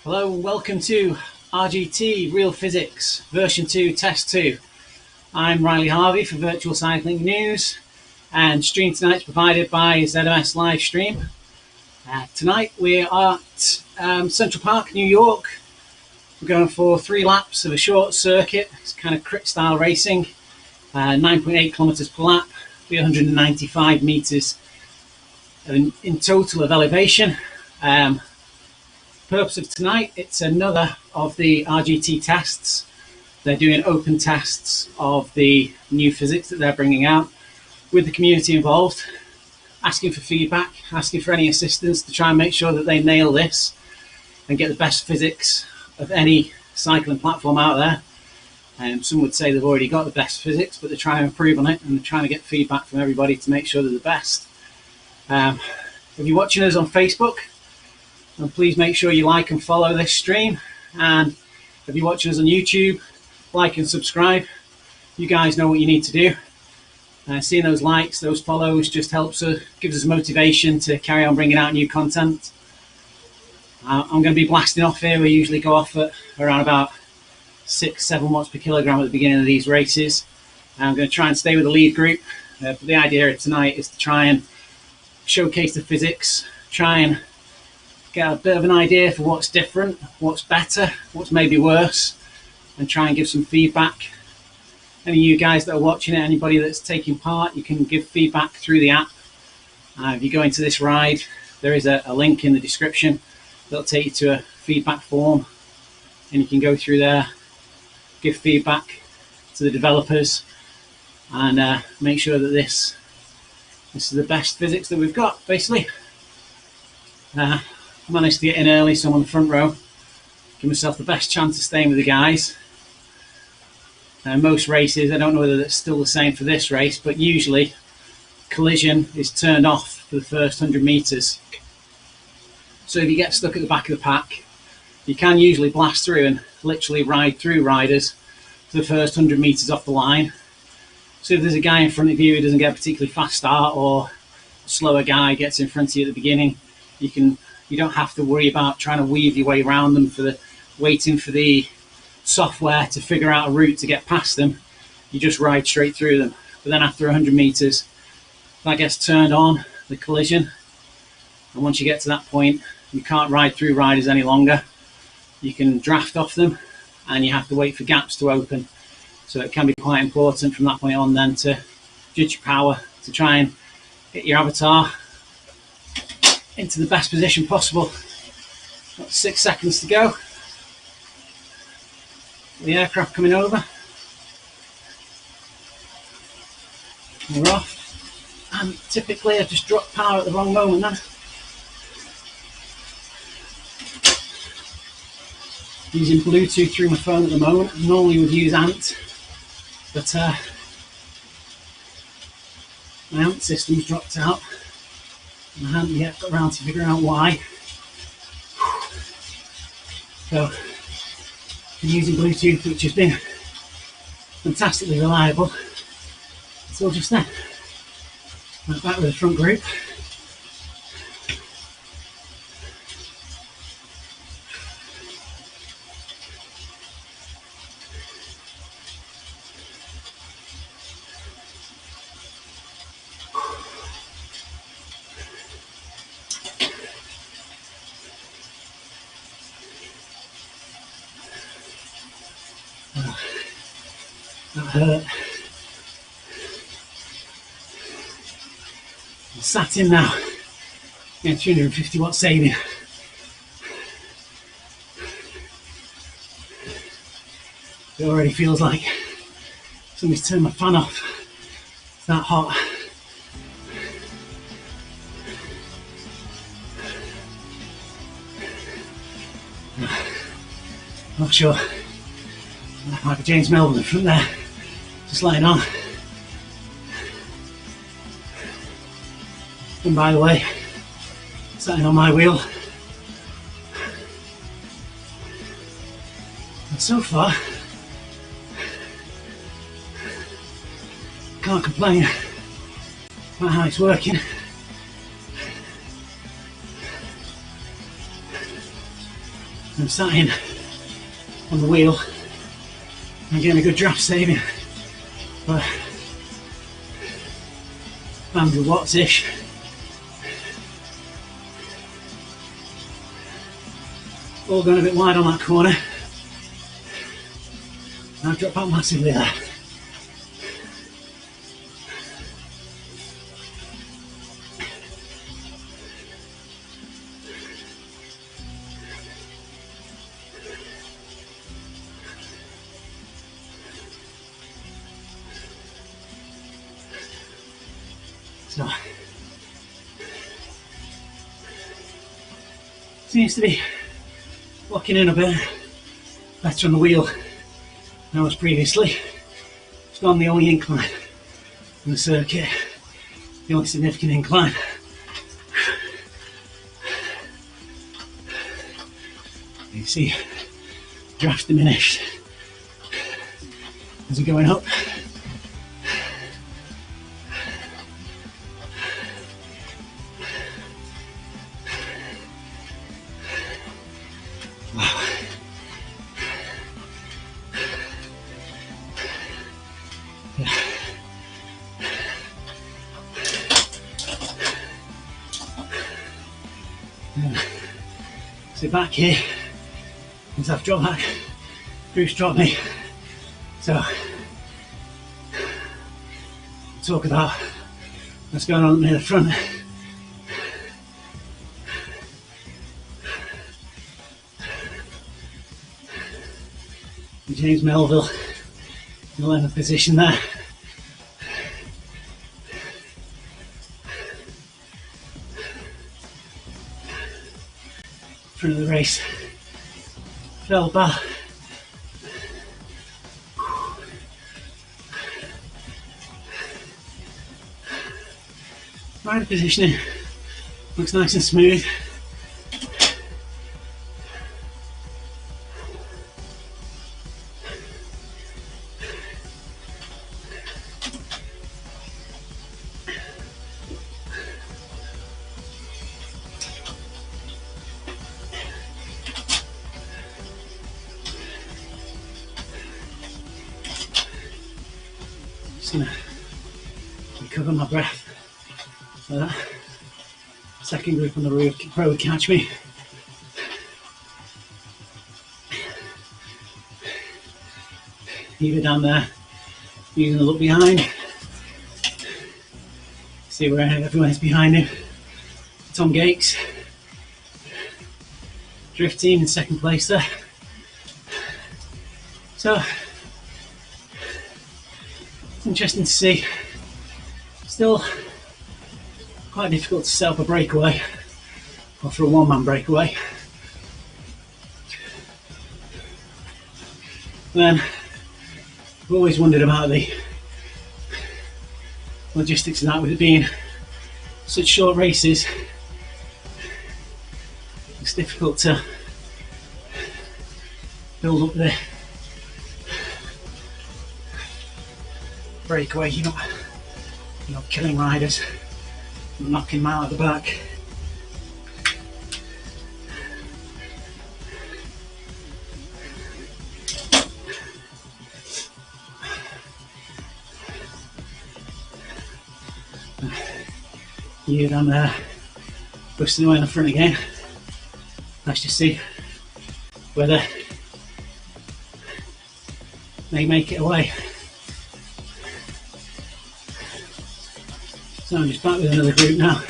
Hello and welcome to RGT Real Physics version 2 test 2. I'm Riley Harvey for Virtual Cycling News, and stream tonight's provided by ZMS Livestream. Tonight we are at Central Park, New York. We're going for 3 laps of a short circuit. It's kind of crit style racing, 9.8 kilometers per lap, 395 meters in total of elevation. Purpose of tonight, it's another of the RGT tests. They're doing open tests of the new physics that they're bringing out with the community involved, asking for feedback, asking for any assistance to try and make sure that they nail this and get the best physics of any cycling platform out there. Some would say they've already got the best physics, but they're trying to improve on it and they're trying to get feedback from everybody to make sure they're the best. If you're watching us on Facebook, and please make sure you like and follow this stream, and if you're watching us on YouTube, like and subscribe. You guys know what you need to do. Seeing those likes, those follows just helps us, gives us motivation to carry on bringing out new content. I'm going to be blasting off here. We usually go off at around about 6-7 watts per kilogram at the beginning of these races. I'm going to try and stay with the lead group, but the idea of tonight is to try and showcase the physics, try and get a bit of an idea for what's different, what's better, what's maybe worse, and try and give some feedback. Any of you guys that are watching it, anybody that's taking part, you can give feedback through the app. If you go into this ride, there is a link in the description that'll take you to a feedback form, and you can go through there, give feedback to the developers, and make sure that this is the best physics that we've got, basically. I managed to get in early, so I'm on the front row. Give myself the best chance of staying with the guys. Most races, I don't know whether that's still the same for this race, but usually collision is turned off for the first 100 meters. So if you get stuck at the back of the pack, you can usually blast through and literally ride through riders for the first 100 meters off the line. So if there's a guy in front of you who doesn't get a particularly fast start, or a slower guy gets in front of you at the beginning, you don't have to worry about trying to weave your way around them, waiting for the software to figure out a route to get past them. You just ride straight through them. But then after 100 meters, that gets turned on, the collision, and once you get to that point, you can't ride through riders any longer. You can draft off them, and you have to wait for gaps to open. So it can be quite important from that point on then to judge your power, to try and get your avatar into the best position possible. Got 6 seconds to go. The aircraft coming over. We're off. And typically I just drop power at the wrong moment then. Using Bluetooth through my phone at the moment. I normally would use ANT, but my ANT system's dropped out. I haven't yet got around to figuring out why. So Been using Bluetooth, which has been fantastically reliable until just then. Right back with the front group. That hurt. I'm sat in now, getting 350 watt saving. It already feels like somebody's turned my fan off. It's that hot. Not sure. Like a James Melville from there, just lying on. And by the way, sitting on my wheel. And so far, can't complain about how it's working. I'm sat in on the wheel. I'm getting a good draft saving, but 100 watts-ish. All going a bit wide on that corner. I've dropped out massively there. So, seems to be locking in a bit better on the wheel than I was previously. It's gone the only incline in the circuit, the only significant incline. You see, draft diminished as we're going up. So back here, once I've dropped back, Bruce dropped me. So, talk about what's going on near the front. James Melville in the 11th position there. Front of the race, fell back. Rider positioning looks nice and smooth. Just gonna recover my breath so that second group on the road can probably catch me. Either down there, using a look behind, see where everyone is behind him. Tom Gates, drift team in second place there. So, it's interesting to see. Still quite difficult to set up a breakaway, or for a one-man breakaway. Then, I've always wondered about the logistics of that, with it being such short races. It's difficult to build up the breakaway. You're not killing riders, you're knocking them out of the back. Here I'm busting away in the front again. Let's just see whether they make it away. So I'm just back with another group now.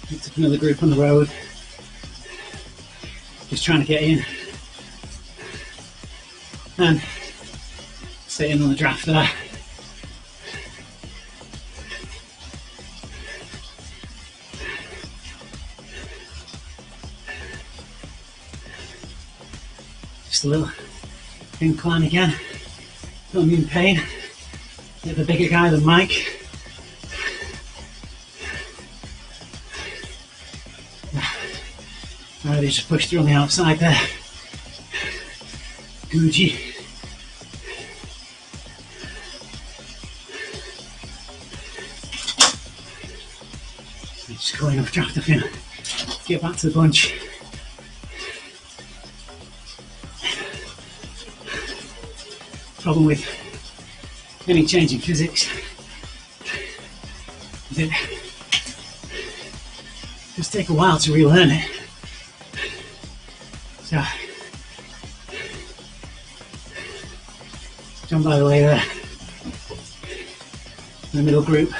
Picked up another group on the road. Just trying to get in and sitting on the draft there. Just a little incline again. Don't be in pain. Bit of a bigger guy than Mike. Alright, just pushed through on the outside there. Gucci. Just got enough draft of him to get back to the bunch. Problem with any change in physics is it does take a while to relearn it. So, John by the way there, in the middle group.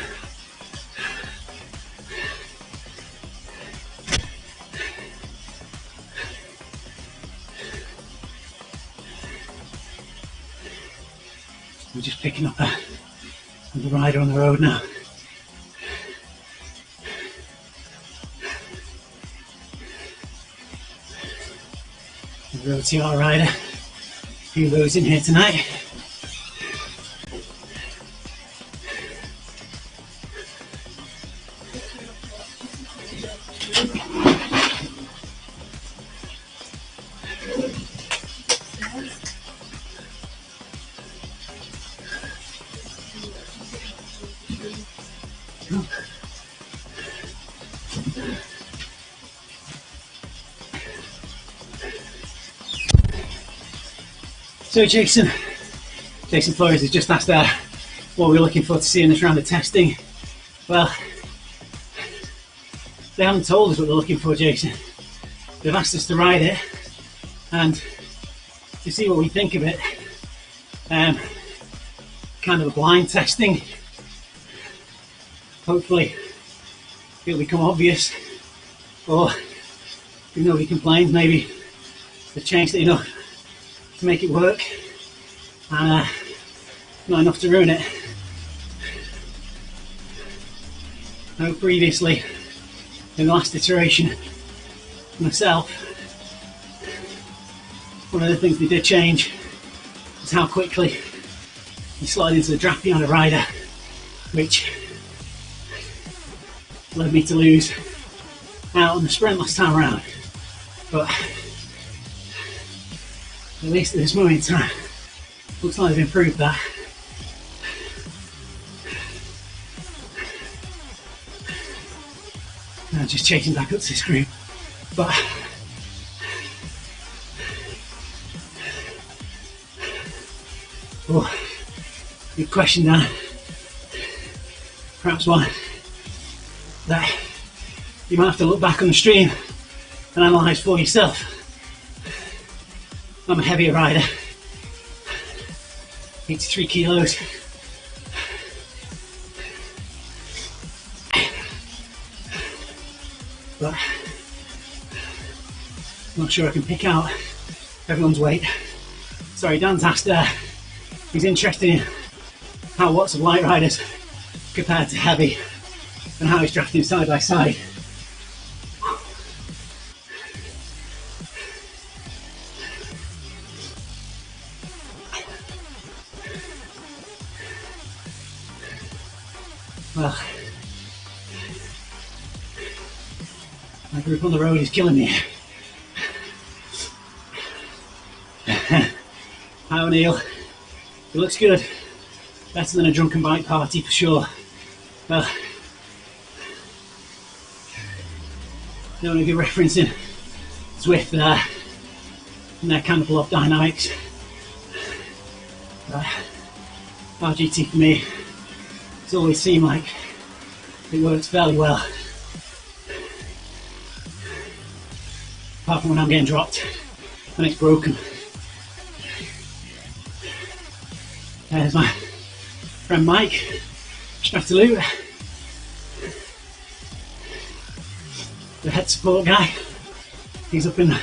We're just picking up the rider on the road now. The road TR rider. A few of those in here tonight. So Jason Flores has just asked what we're looking for to see in this round of testing. Well, they haven't told us what they're looking for, Jason. They've asked us to ride it and to see what we think of it. Kind of a blind testing. Hopefully it'll become obvious, or if nobody complains, maybe they've changed it enough to make it work, and not enough to ruin it. I know previously, in the last iteration, myself, one of the things they did change was how quickly you slide into the draft behind a rider, which led me to lose out on the sprint last time around. But at least at this moment in time, looks like they've improved that. Now just chasing back up to this group, but oh, good question Dan. Perhaps one that you might have to look back on the stream and analyse for yourself. I'm a heavier rider, 83 kilos. But I'm not sure I can pick out everyone's weight. Sorry, Dan's asked, he's interested in how watts of light riders compared to heavy and how he's drafting side by side. Well, My grip on the road is killing me. Hi O'Neill, it looks good. Better than a drunken bike party for sure. Well, don't want to be referencing Zwift there and their cannibal of dynamics. RGT for me, it's always seemed like it works fairly well. Apart from when I'm getting dropped and it's broken. There's my friend Mike, Stratolute, the head support guy. He's up in the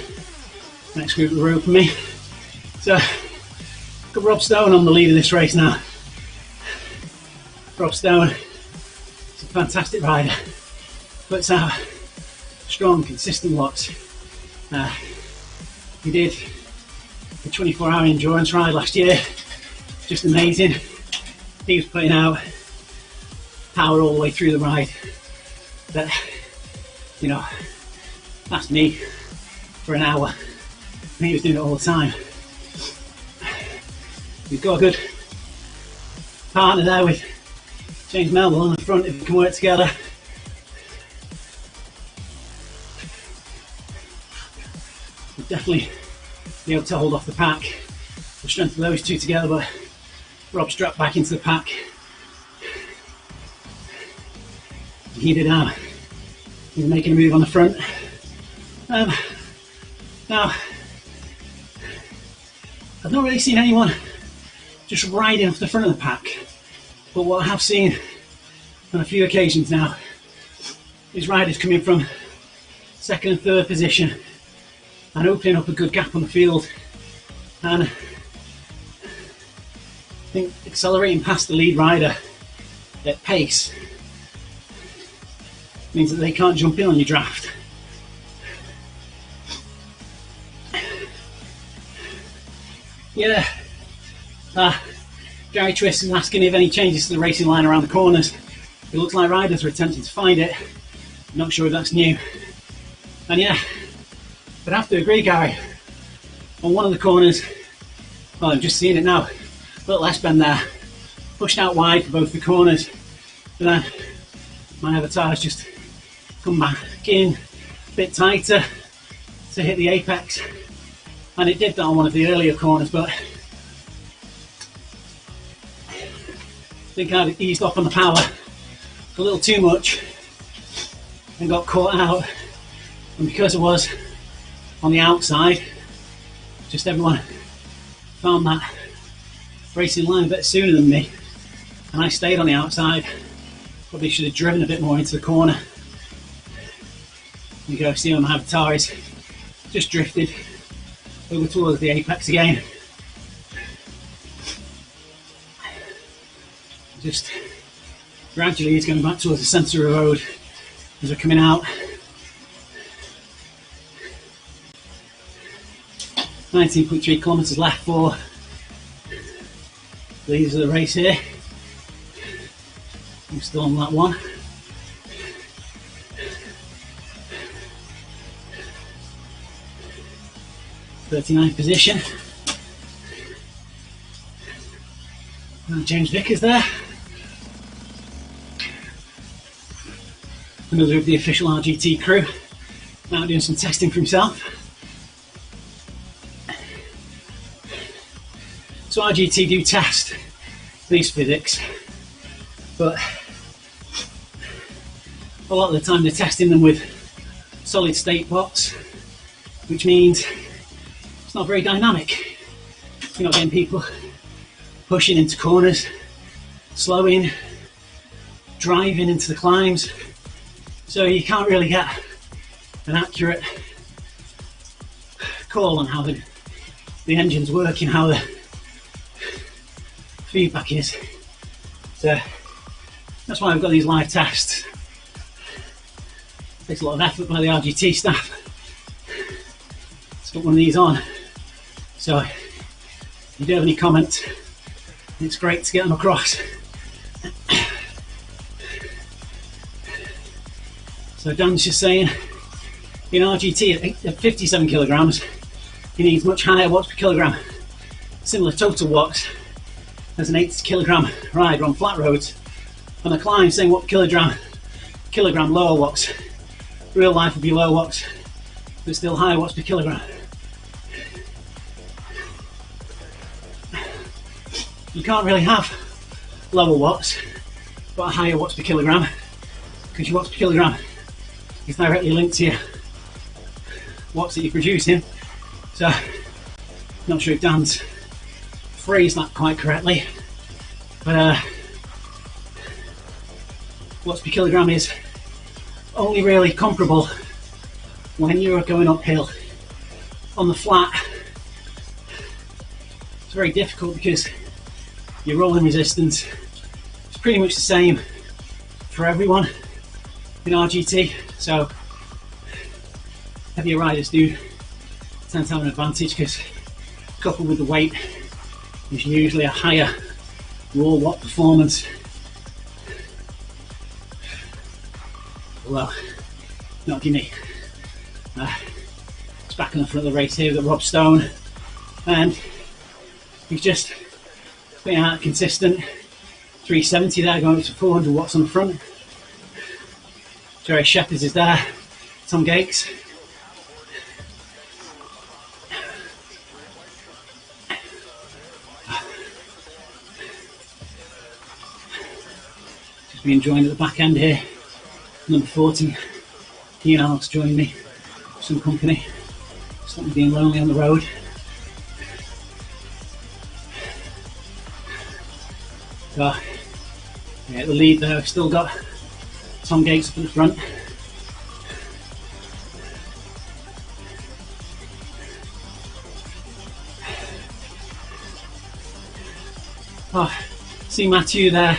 next group of the road for me. So, got Rob Stone on the lead of this race now. Rob Stone is a fantastic rider, puts out strong, consistent watts. He did the 24-hour endurance ride last year, just amazing. He was putting out power all the way through the ride. That, you know, that's me for an hour. And he was doing it all the time. We've got a good partner there with James Melville on the front if we can work together. We'll definitely be able to hold off the pack. The strength of those two together, but Rob strapped back into the pack. He did he's making a move on the front. Now, I've not really seen anyone just riding off the front of the pack, but what I have seen on a few occasions now is riders coming from second and third position and opening up a good gap on the field, and I think accelerating past the lead rider at pace means that they can't jump in on your draft. Yeah, Gary Twist is asking if any changes to the racing line around the corners. It looks like riders are attempting to find it. I'm not sure if that's new. And yeah, but I have to agree, Gary, on one of the corners, well, I'm just seeing it now, a little S-bend there, pushed out wide for both the corners, but then my avatar has just come back in a bit tighter to hit the apex, and it did that on one of the earlier corners, but I think I'd eased off on the power a little too much and got caught out, and because I was on the outside, just everyone found that racing line a bit sooner than me, and I stayed on the outside. Probably should have driven a bit more into the corner. You can see on my avatar is just drifted over towards the apex again. Just gradually it's going back towards the centre of the road as we're coming out. 19.3 kilometres left for the leaders of the race here. I'm still on that one. '39th position. And James Vickers there. Another of the official RGT crew. Now doing some testing for himself. So RGT do test these physics, but a lot of the time they're testing them with solid state bots, which means it's not very dynamic. You're not getting people pushing into corners, slowing, driving into the climbs, so you can't really get an accurate call on how the engine's working, how the feedback is. So that's why I've got these live tests. It takes a lot of effort by the RGT staff to put one of these on. So if you do have any comments, it's great to get them across. So Dan's just saying In RGT at 57 kilograms, he needs much higher watts per kilogram, similar total watts as an 80 kilogram rider on flat roads. On a climb, same watt per kilogram lower watts. Real life would be low watts, but still higher watts per kilogram. You can't really have lower watts but higher watts per kilogram, because your watts per kilogram is directly linked to your watts that you're producing. So, not sure if Dan's phrased that quite correctly, but watts per kilogram is only really comparable when you're going uphill. On the flat, it's very difficult because your rolling resistance is pretty much the same for everyone in RGT, so heavier riders do tend to have an advantage because, coupled with the weight, there's usually a higher raw watt performance. Well, not give me. It's back in the front of the race here with Rob Stone, and he's just putting out consistent 370 there, going up to 400 watts on the front. Jerry Shepherds is there, Tom Gates. Just being joined at the back end here. Number 40, he and Alex joined me, some company, stop me being lonely on the road. So, yeah, the lead there, I've still got Tom Gates up in the front. Oh, see Matthew there,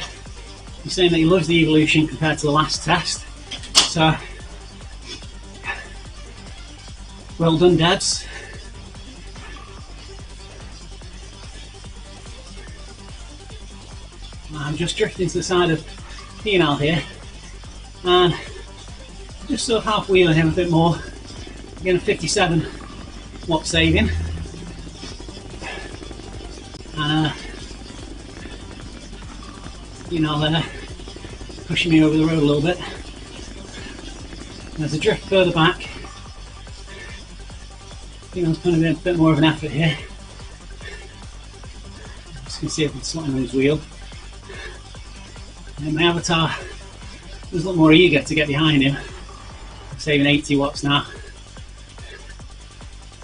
he's saying that he loves the evolution compared to the last test. So, well done, Debs. I'm just drifting to the side of Penal here, and just sort of half wheeling him a bit more. Again, a 57 watt saving. Penal there, pushing me over the road a little bit. There's a drift further back. Penal's putting a bit more of an effort here. Just can see if I can slot him on his wheel. And my avatar was a lot more eager to get behind him. I'm saving 80 watts now.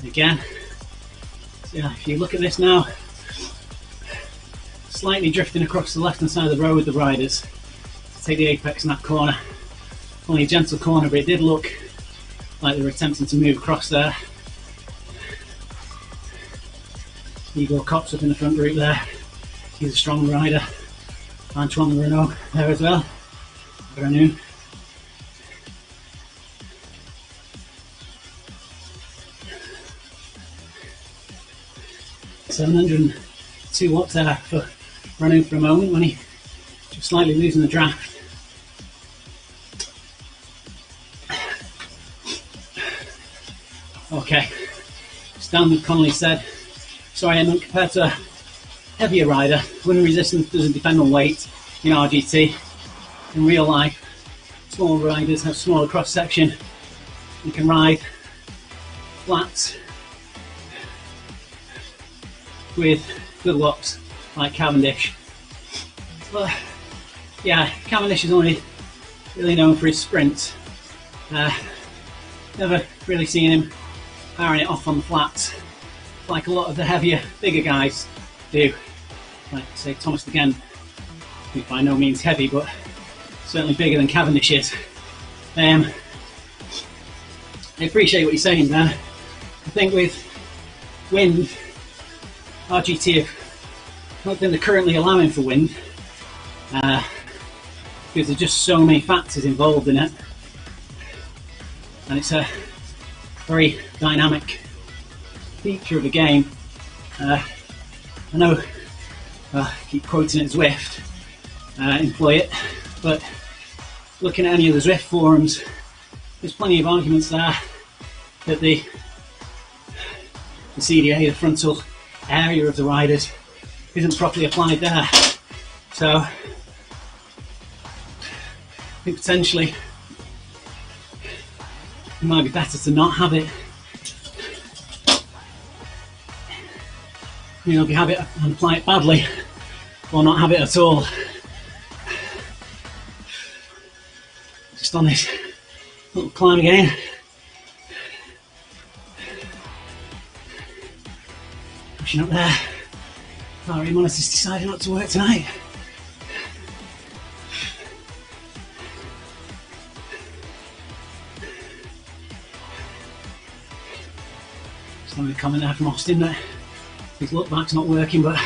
Again, so if you look at this now, slightly drifting across the left hand side of the road with the riders to take the apex in that corner. Only a gentle corner, but it did look like they were attempting to move across there. Igor Kopp's up in the front group there. He's a strong rider. Antoine Renault there as well. Renault. $702 watts there for Renault for a moment when he just slightly losing the draft. Okay, Stan Connolly said, sorry, Edmund, compared to a heavier rider, wind resistance doesn't depend on weight in RGT. In real life, smaller riders have smaller cross section. You can ride flats with good watts like Cavendish. But yeah, Cavendish is only really known for his sprints. Never really seen him powering it off on the flats like a lot of the heavier, bigger guys do. Like say Thomas De Gendt, who's by no means heavy, but certainly bigger than Cavendish is. I appreciate what you're saying, Dan. I think with wind, RGT have not been currently allowing for wind because there's just so many factors involved in it, and it's a very dynamic feature of the game. I know I keep quoting it Zwift, employ it, but looking at any of the Zwift forums, there's plenty of arguments there that the CDA, the frontal area of the riders, isn't properly applied there. So I think potentially it might be better to not have it. You know, if you have it and apply it badly, or not have it at all. Just on this little climb again. Pushing up there. Our monitor's decided not to work tonight. Somebody comment there from Austin that his look back's not working, but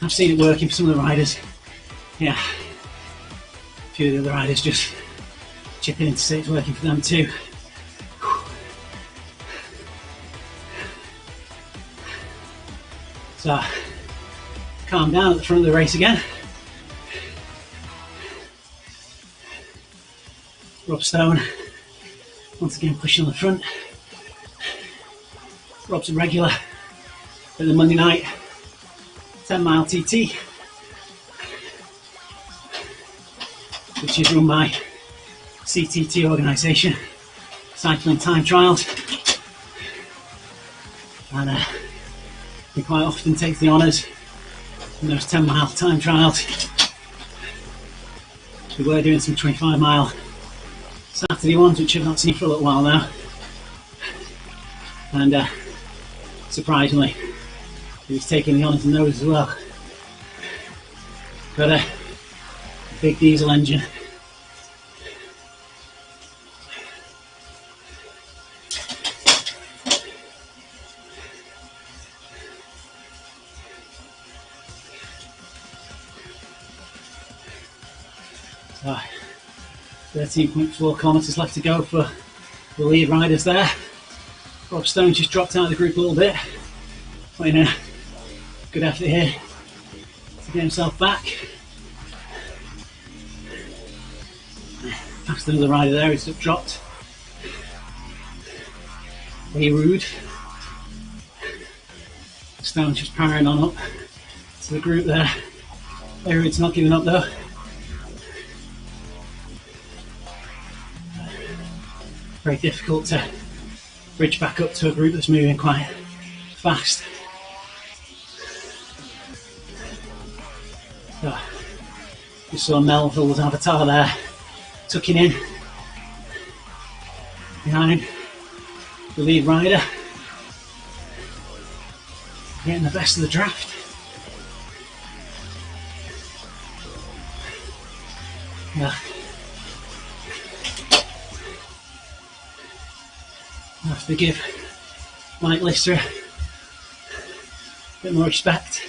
I've seen it working for some of the riders. Yeah, a few of the other riders just chipping in to say it's working for them too. So, calm down at the front of the race again. Rob Stone, once again pushing on the front. Rob's a regular at the Monday night 10-mile TT, which is run by CTT organisation, Cycling Time Trials, and he quite often takes the honours in those 10-mile time trials. We were doing some 25-mile Saturday ones, which I've not seen for a little while now, and surprisingly he was taking the honours in those as well. Got a big diesel engine. So 13.4 kilometres left to go for the lead riders there. Rob Stone just dropped out of the group a little bit, putting a good effort here to get himself back. Past another rider there who's dropped. Way rude. Stone's just powering on up to the group there. Way rude's not giving up though. Very difficult to bridge back up to a group that's moving quite fast. So, just saw Melville's avatar there, tucking in behind the lead rider, getting the best of the draft. Yeah. I have to give Mike Lister a bit more respect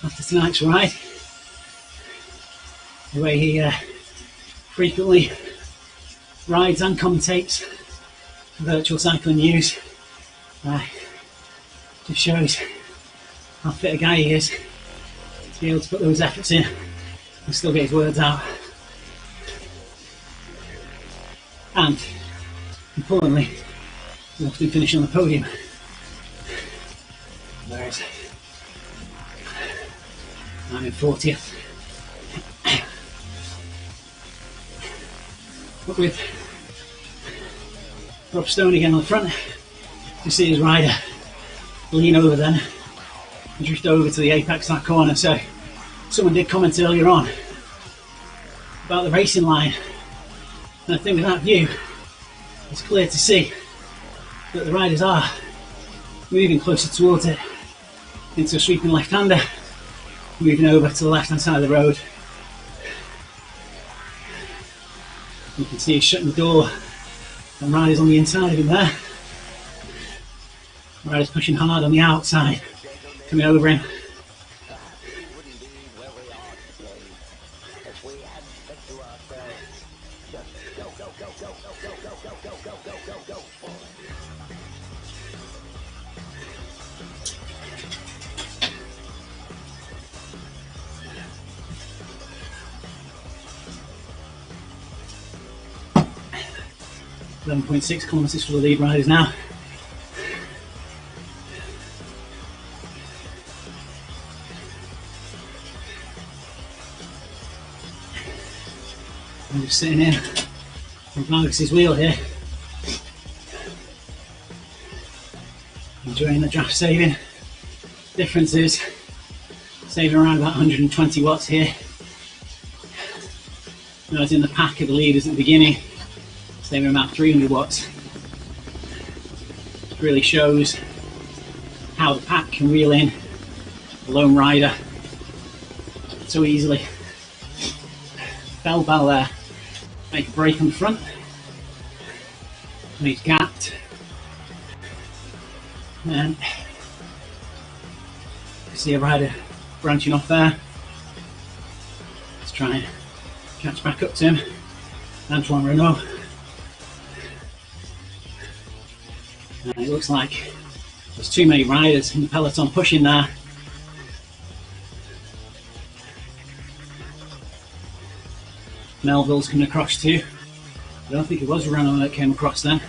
after tonight's ride. The way he frequently rides and commentates virtual cycling news just shows how fit a guy he is to be able to put those efforts in and still get his words out. And importantly, he often finish on the podium. Whereas I'm in 40th. But with Rob Stone again on the front, you see his rider lean over then and drift over to the apex of that corner. So someone did comment earlier on about the racing line, and I think with that view it's clear to see that the riders are moving closer towards it into a sweeping left-hander, moving over to the left-hand side of the road. You can see he's shutting the door and riders on the inside of him there. Riders pushing hard on the outside, coming over him. 11.6 kilometres for the lead riders now. I'm just sitting in on Marcus's wheel here, enjoying the draft saving. Difference is saving around about 120 watts here, whereas in the pack of the leaders at the beginning, saving about 300 watts. It really shows how the pack can reel in a lone rider so easily. Bell there, make a break on the front, and he's gapped, and you see a rider branching off there. Let's try and catch back up to him. Antoine Renault. And it looks like there's too many riders in the peloton pushing there. Melville's coming across too. I don't think it was Renault that came across then.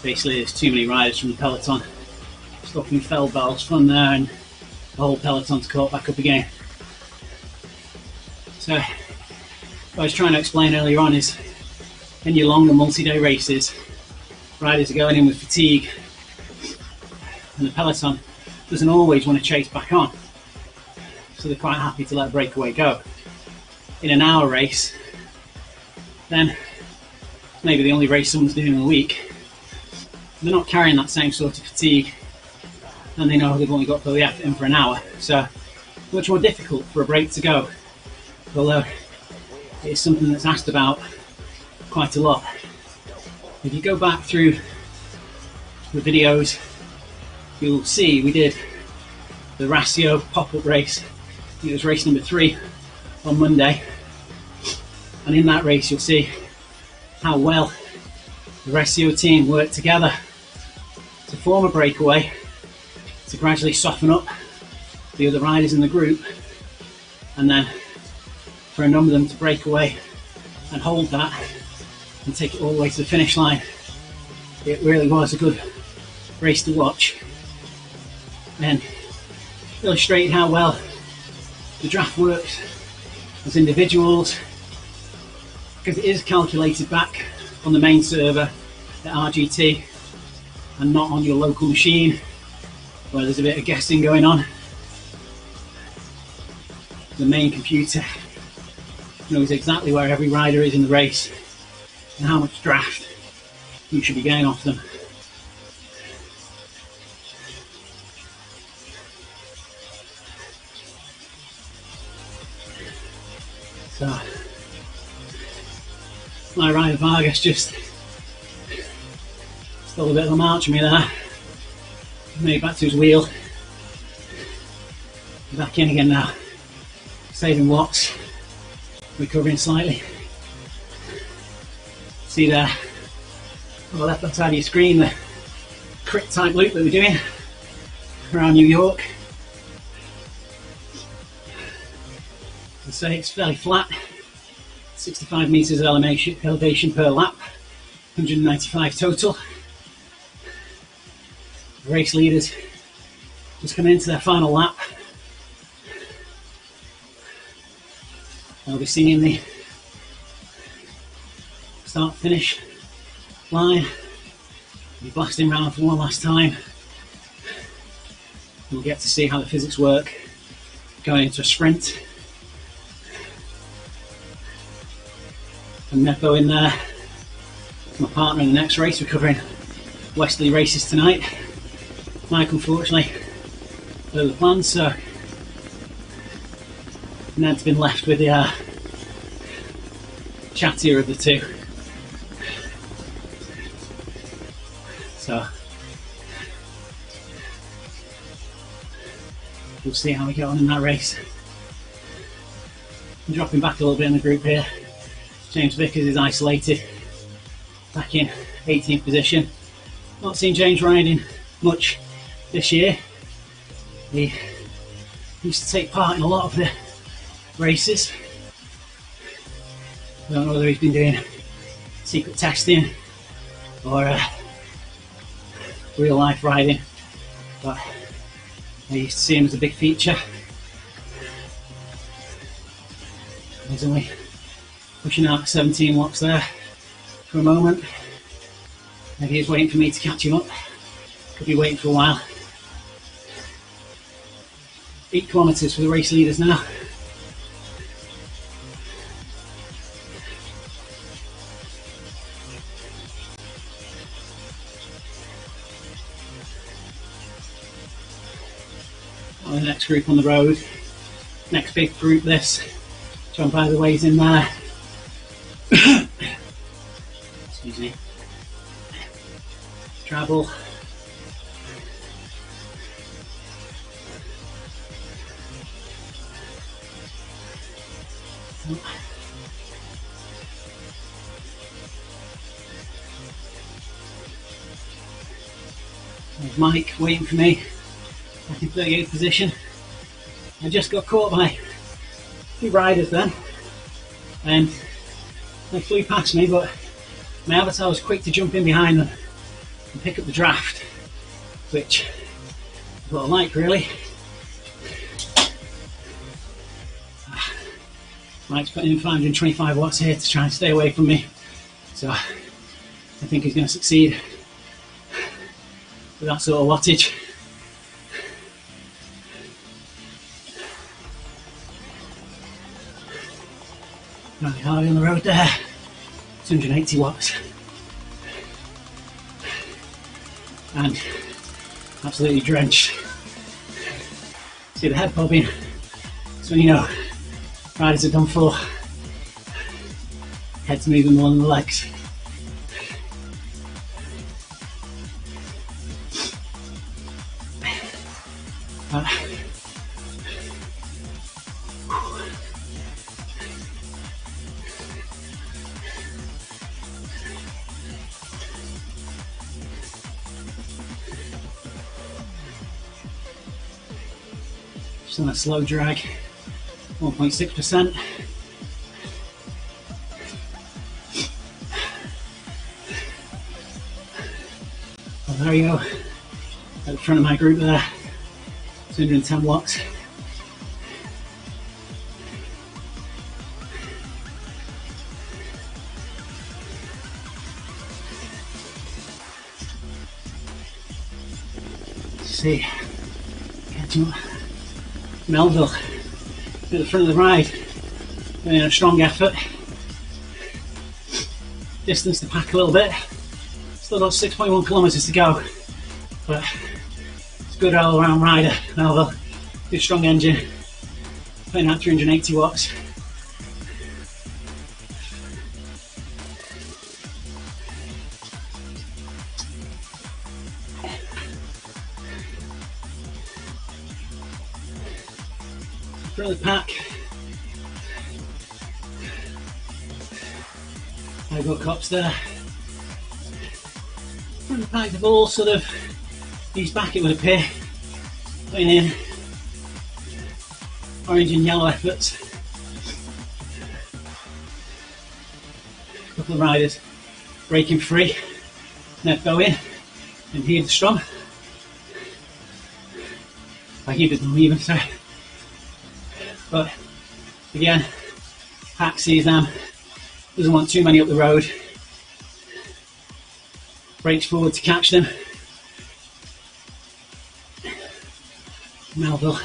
Basically there's too many riders from the peloton stopping Feldbell's fun there, and the whole peloton's caught back up again. So what I was trying to explain earlier on is, in your longer multi-day races, riders are going in with fatigue, and the peloton doesn't always want to chase back on, so they're quite happy to let breakaway go. In an hour race, then maybe the only race someone's doing in a week, they're not carrying that same sort of fatigue, and they know they've only got to put the effort in for an hour, so much more difficult for a break to go, although it's something that's asked about quite a lot. If you go back through the videos, you'll see we did the Ratio pop-up race. It was race number 3 on Monday, and in that race you'll see how well the Ratio team worked together to form a breakaway, to gradually soften up the other riders in the group, and then for a number of them to break away and hold that and take it all the way to the finish line. It really was a good race to watch, and illustrated how well the draft works as individuals, because it is calculated back on the main server at RGT and not on your local machine where there's a bit of guessing going on. The main computer knows exactly where every rider is in the race and how much draft you should be getting off them. So my rider Vargas just stole a bit of a march of me there. Made back to his wheel. Back in again now. Saving watts. Recovering slightly. See there on the left hand side of your screen the crit type loop that we're doing around New York. As I say, it's fairly flat. 65 metres of elevation per lap. 195 total. The race leaders just coming into their final lap. They'll be singing the start finish line. Be blasting round for one last time. We'll get to see how the physics work going into a sprint. And Nepo in there, my partner in the next race. We're covering Westerly races tonight. Mike unfortunately blew the plans, so Ned's been left with the chattier of the two. So we'll see how we get on in that race. I'm dropping back a little bit in the group here. James Vickers is isolated, back in 18th position. Not seen James riding much this year. He used to take part in a lot of the races. I don't know whether he's been doing secret testing or real life riding, but I used to see him as a big feature. He's only pushing out 17 watts there for a moment. Maybe he's waiting for me to catch him up. Could be waiting for a while. 8 kilometres for the race leaders now. The next group on the road, next big group this. John, by the way, is in there. Excuse me. Travel. There's Mike waiting for me. Back in 38th position. I just got caught by 2 riders then, and they flew past me, but my avatar was quick to jump in behind them and pick up the draft, which is what I like, really. Mike's putting in 525 watts here to try and stay away from me, so I think he's going to succeed with that sort of wattage. Really hard on the road there, 280 watts, and absolutely drenched. See the head bobbing, so you know riders are done for. Head's moving more than the legs. Just on a slow drag, 1.6%. Well, there you go, at the front of my group there, 210 watts. Let's see, catching up. Melville at the front of the ride, doing a strong effort. Distance to pack a little bit. Still got 6.1 kilometres to go, but it's a good all-round rider. Melville, good strong engine, putting out 380 watts. Front of the pack, I've got cops there. Front of the pack, they've all sort of eased back, it would appear, putting in orange and yellow efforts. A couple of riders breaking free, net going, and here the Strom. I keep it them even, so. But again, pack sees them, doesn't want too many up the road, breaks forward to catch them. Melville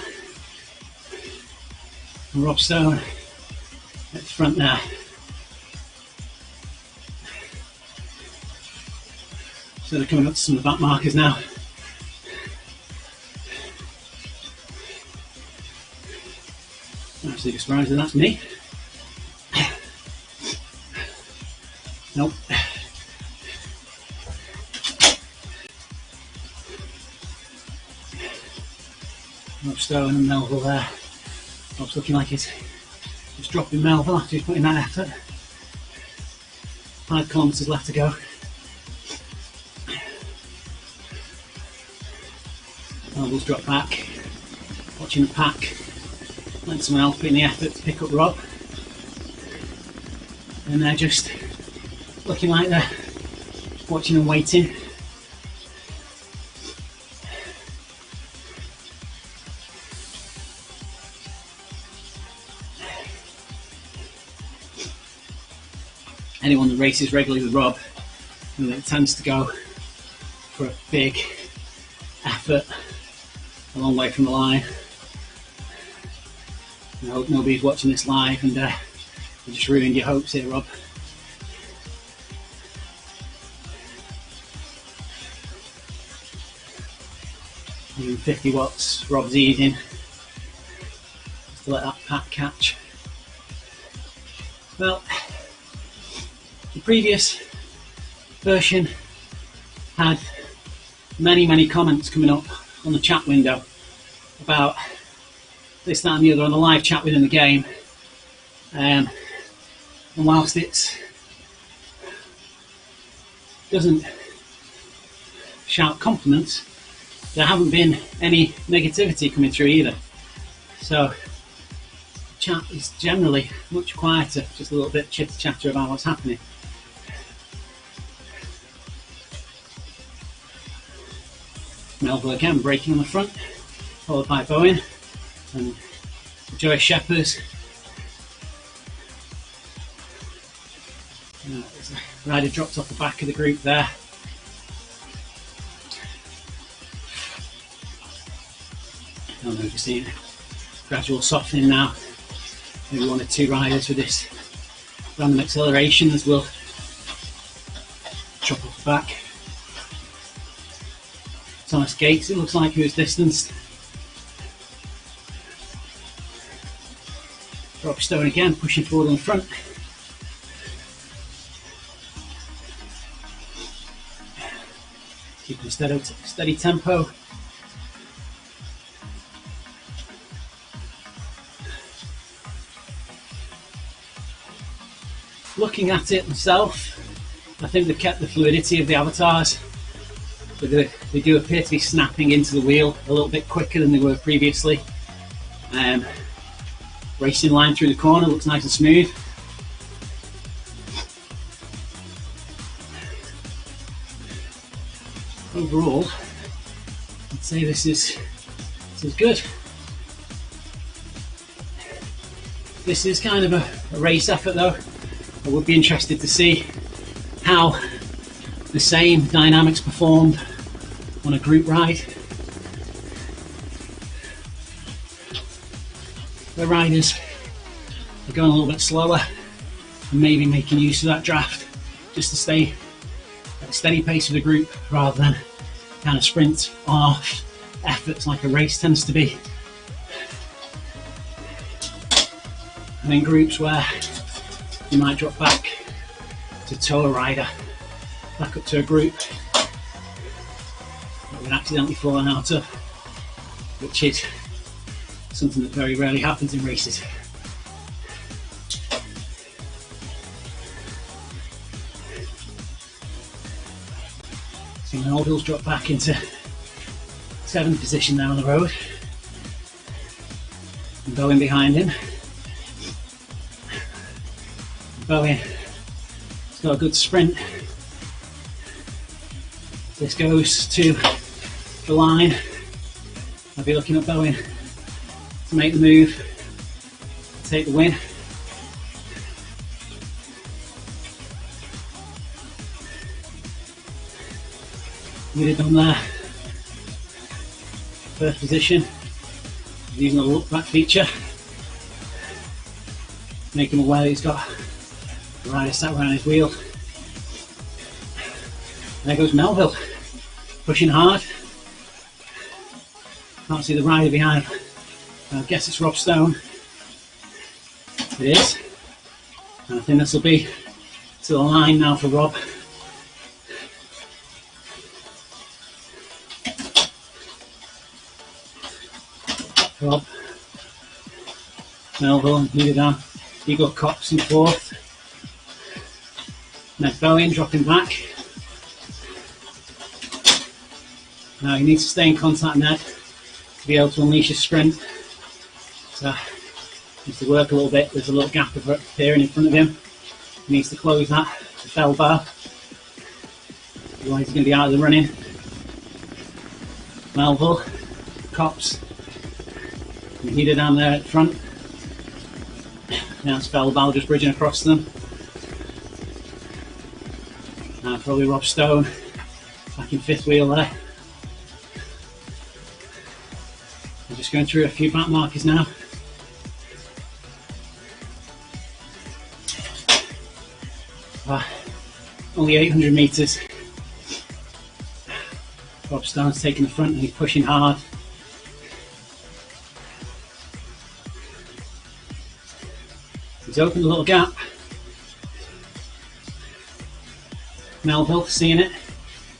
and Rob Stone at the front there. So they're coming up to some of the back markers now. Absolutely surprised that that's me. Nope. Rob Stone and Melville there. Rob's looking like he's dropping Melville after he's putting that effort. 5 kilometres left to go. Melville's dropped back, watching the pack. Let someone else put in the effort to pick up Rob, and they're just looking like they're watching and waiting. anyone that races regularly with Rob, and it tends to go for a big effort a long way from the line. I hope nobody's watching this live and you just ruined your hopes here, Rob. Even 50 watts, Rob's easing. Just to let that pack catch. Well, the previous version had many comments coming up on the chat window about this, that and the other on the live chat within the game. And whilst it doesn't shout compliments, there haven't been any negativity coming through either. So the chat is generally much quieter, just a little bit chitter chatter about what's happening. Melville again braking on the front, followed by Bowen and Joey Shepherd's. There's a rider dropped off the back of the group there. And we're just seeing gradual softening now. Maybe 1 or 2 riders with this random acceleration as we'll chop off the back. Thomas Gates, it looks like he was distanced. Rob Stone again pushing forward on the front. Keeping a steady tempo. Looking at it myself, I think they've kept the fluidity of the avatars, but they do appear to be snapping into the wheel a little bit quicker than they were previously. Racing line through the corner looks nice and smooth. Overall, I'd say this is good. This is kind of a race effort though. I would be interested to see how the same dynamics performed on a group ride. The riders are going a little bit slower and maybe making use of that draft just to stay at a steady pace with the group rather than kind of sprint off efforts like a race tends to be. And in groups where you might drop back to tow a rider back up to a group that we've accidentally fallen out of, which is something that very rarely happens in races. So Melville's dropped back into 7th position now on the road, and Bowen behind him. Bowen has got a good sprint. This goes to the line. I'll be looking at Bowen to make the move, take the win. Really done there. First position, using the look back feature, make him aware that he's got the rider sat around his wheel. There goes Melville, pushing hard. Can't see the rider behind. I guess it's Rob Stone. It is. And I think this will be to the line now for Rob. Rob, Melville and Needham, Eagle Cox in 4th. Ned Bowen dropping back. Now he needs to stay in contact, Ned, to be able to unleash his sprint. So he needs to work a little bit. There's a little gap appearing in front of him. He needs to close that to fell bar. Otherwise he's going to be out of the running. Melville, Cox, and Heater down there at the front. Now it's Fellbal just bridging across them. And probably Rob Stone back in fifth wheel there. I'm just going through a few back markers now. Only 800 metres. Rob Stone's taking the front and he's pushing hard. He's opened a little gap. Melville seeing it,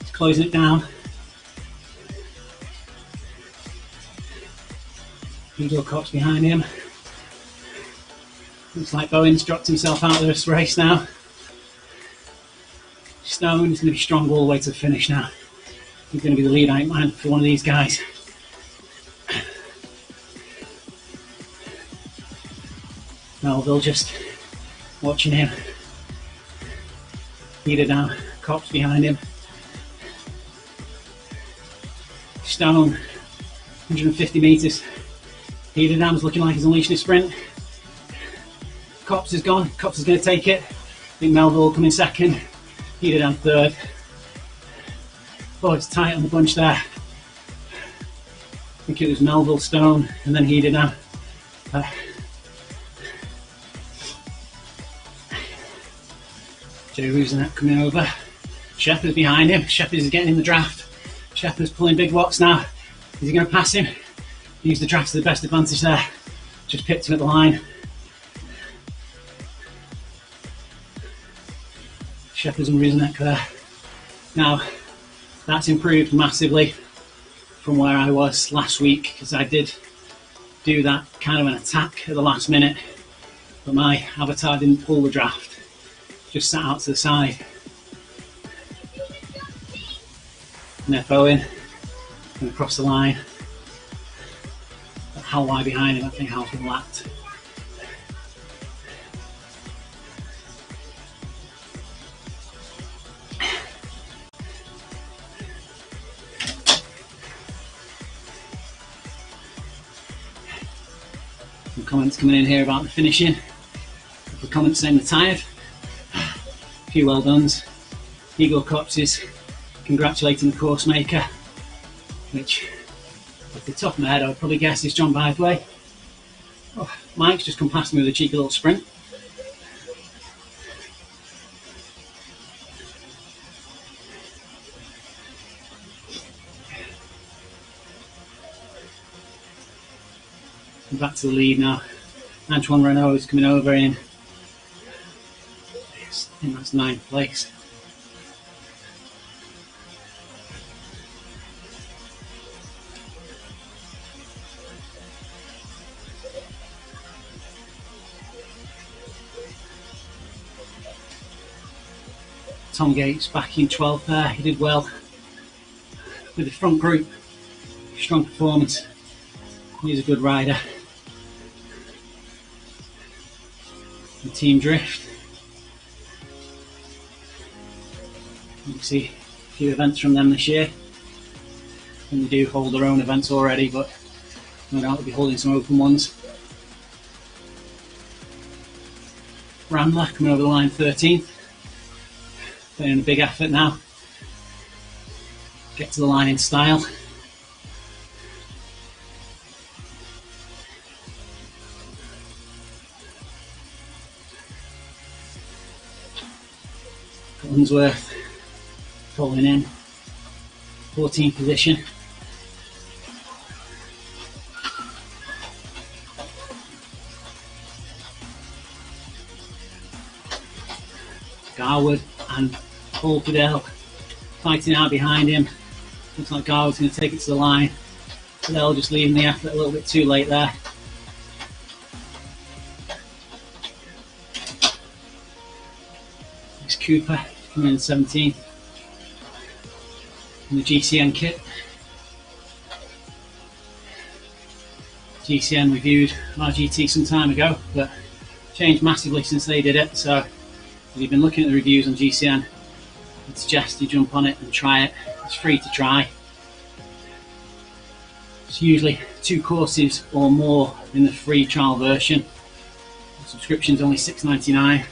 he's closing it down. Hugo Cox behind him. Looks like Bowen's dropped himself out of this race now. Stone is going to be strong all the way to the finish now. He's going to be the lead out man for one of these guys. Melville just watching him. Leader down, Cox behind him. Stone, 150 metres. Leader down's looking like he's unleashing a sprint. Cox is gone, Cox is going to take it. I think Melville will come in second. Leader down third. Oh, it's tight on the bunch there. I think it was Melville, Stone, and then Heater down. Jay Rusenet coming over. Shepherd's behind him. Shepherd is getting in the draft. Shepherd's pulling big watts now. Is he going to pass him? Use the draft to the best advantage there. Just picked him at the line. Shepherd's and Rusenek there. Now, that's improved massively from where I was last week, because I did do that kind of an attack at the last minute, but my avatar didn't pull the draft, just sat out to the side. And then Bowen and across the line. Hal wide behind him, I think Hal's been lapped. Some comments coming in here about the finishing. A couple of comments saying they're tired. A few well dones. Eagle Cops is congratulating the course maker, which off the top of my head I would probably guess is John Bythway. Oh, Mike's just come past me with a cheeky little sprint. Back to the lead now. Antoine Renault is coming over in, I think that's 9th place. Tom Gates back in 12th there, he did well with the front group, strong performance, he's a good rider. The team drift, you can see a few events from them this year, and they do hold their own events already, but no doubt they'll be holding some open ones. Randler coming over the line 13th. Putting in a big effort now. Get to the line in style. Unsworth falling in. 14th position. Garwood and Paul Fidel fighting out behind him. Looks like Garwood's going to take it to the line. Fidel just leaving the effort a little bit too late there. It's Cooper coming in 17th in the GCN kit. GCN reviewed RGT some time ago, but changed massively since they did it, so if you've been looking at the reviews on GCN, I'd suggest you jump on it and try it. It's free to try. It's usually 2 courses or more in the free trial version. The subscription's only $6.99,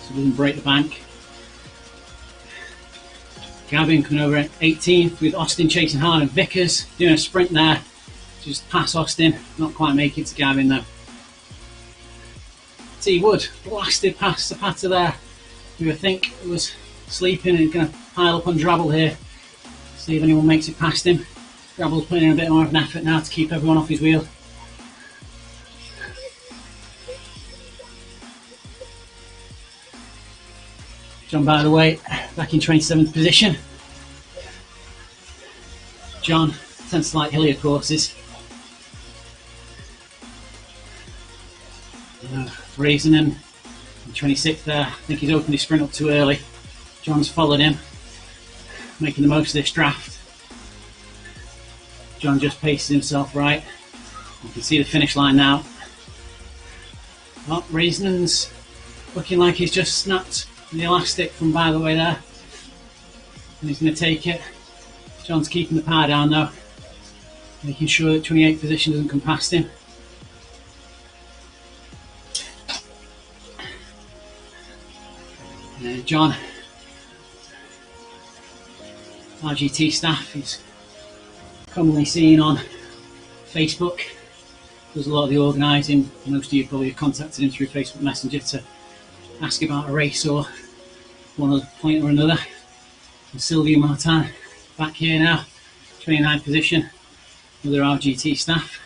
so it doesn't break the bank. Gavin coming over at 18th with Austin chasing hard and Vickers doing a sprint there. Just past Austin, not quite make it to Gavin though. T Wood blasted past the patter there, who I think was sleeping and going to pile up on Drabble here. See if anyone makes it past him. Drabble's putting in a bit more of an effort now to keep everyone off his wheel. John, by the way, back in 27th position. John tends to like hillier courses. Raising 26th there. I think he's opened his sprint up too early. John's followed him, making the most of this draft. John just paces himself right. You can see the finish line now. Oh, Raisin's looking like he's just snapped the elastic from by the way there. And he's going to take it. John's keeping the power down though, making sure that 28th position doesn't come past him. John, RGT staff, he's commonly seen on Facebook, does a lot of the organising. Most of you probably have contacted him through Facebook Messenger to ask about a race or one other point or another. And Sylvia Martin back here now, 29th position, other RGT staff.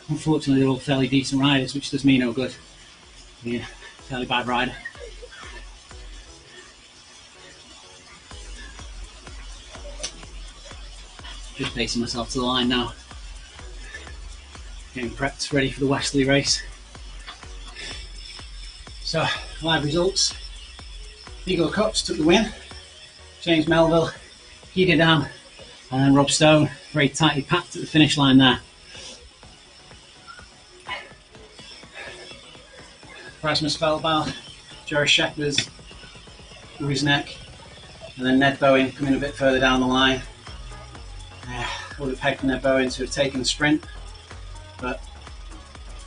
Unfortunately they're all fairly decent riders, which does me no good. Yeah, fairly bad rider. Just pacing myself to the line now. Getting prepped, ready for the Westerly race. So, live results. Eagle Cups took the win. James Melville, Peter Dam, and then Rob Stone, very tightly packed at the finish line there. Rasmus Feldbau, Joris Shepherd's, Rusnek, and then Ned Bowen coming a bit further down the line. Would have pegged Ned Bowen to have taken the sprint, but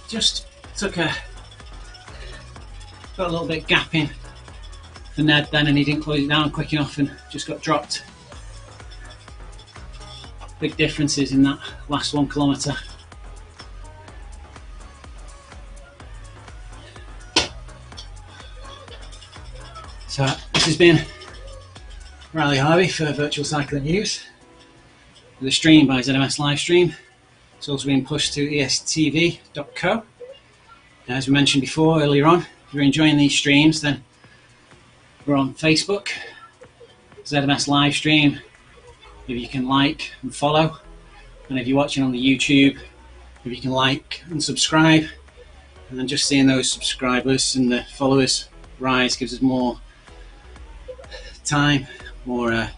just got a little bit gapping for Ned then, and he didn't close it down quick enough and just got dropped. Big differences in that last 1 kilometre. So this has been Riley Harvey for Virtual Cycling News, with a stream by ZMS Livestream. It's also being pushed to estv.co. As we mentioned before earlier on, if you're enjoying these streams, then we're on Facebook, ZMS Livestream. If you can like and follow, and if you're watching on the YouTube, if you can like and subscribe, and then just seeing those subscribers and the followers rise gives us more time, more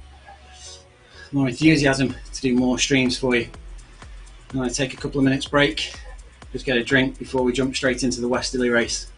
enthusiasm to do more streams for you. I'm going to take a couple of minutes break, just get a drink before we jump straight into the Westerly race.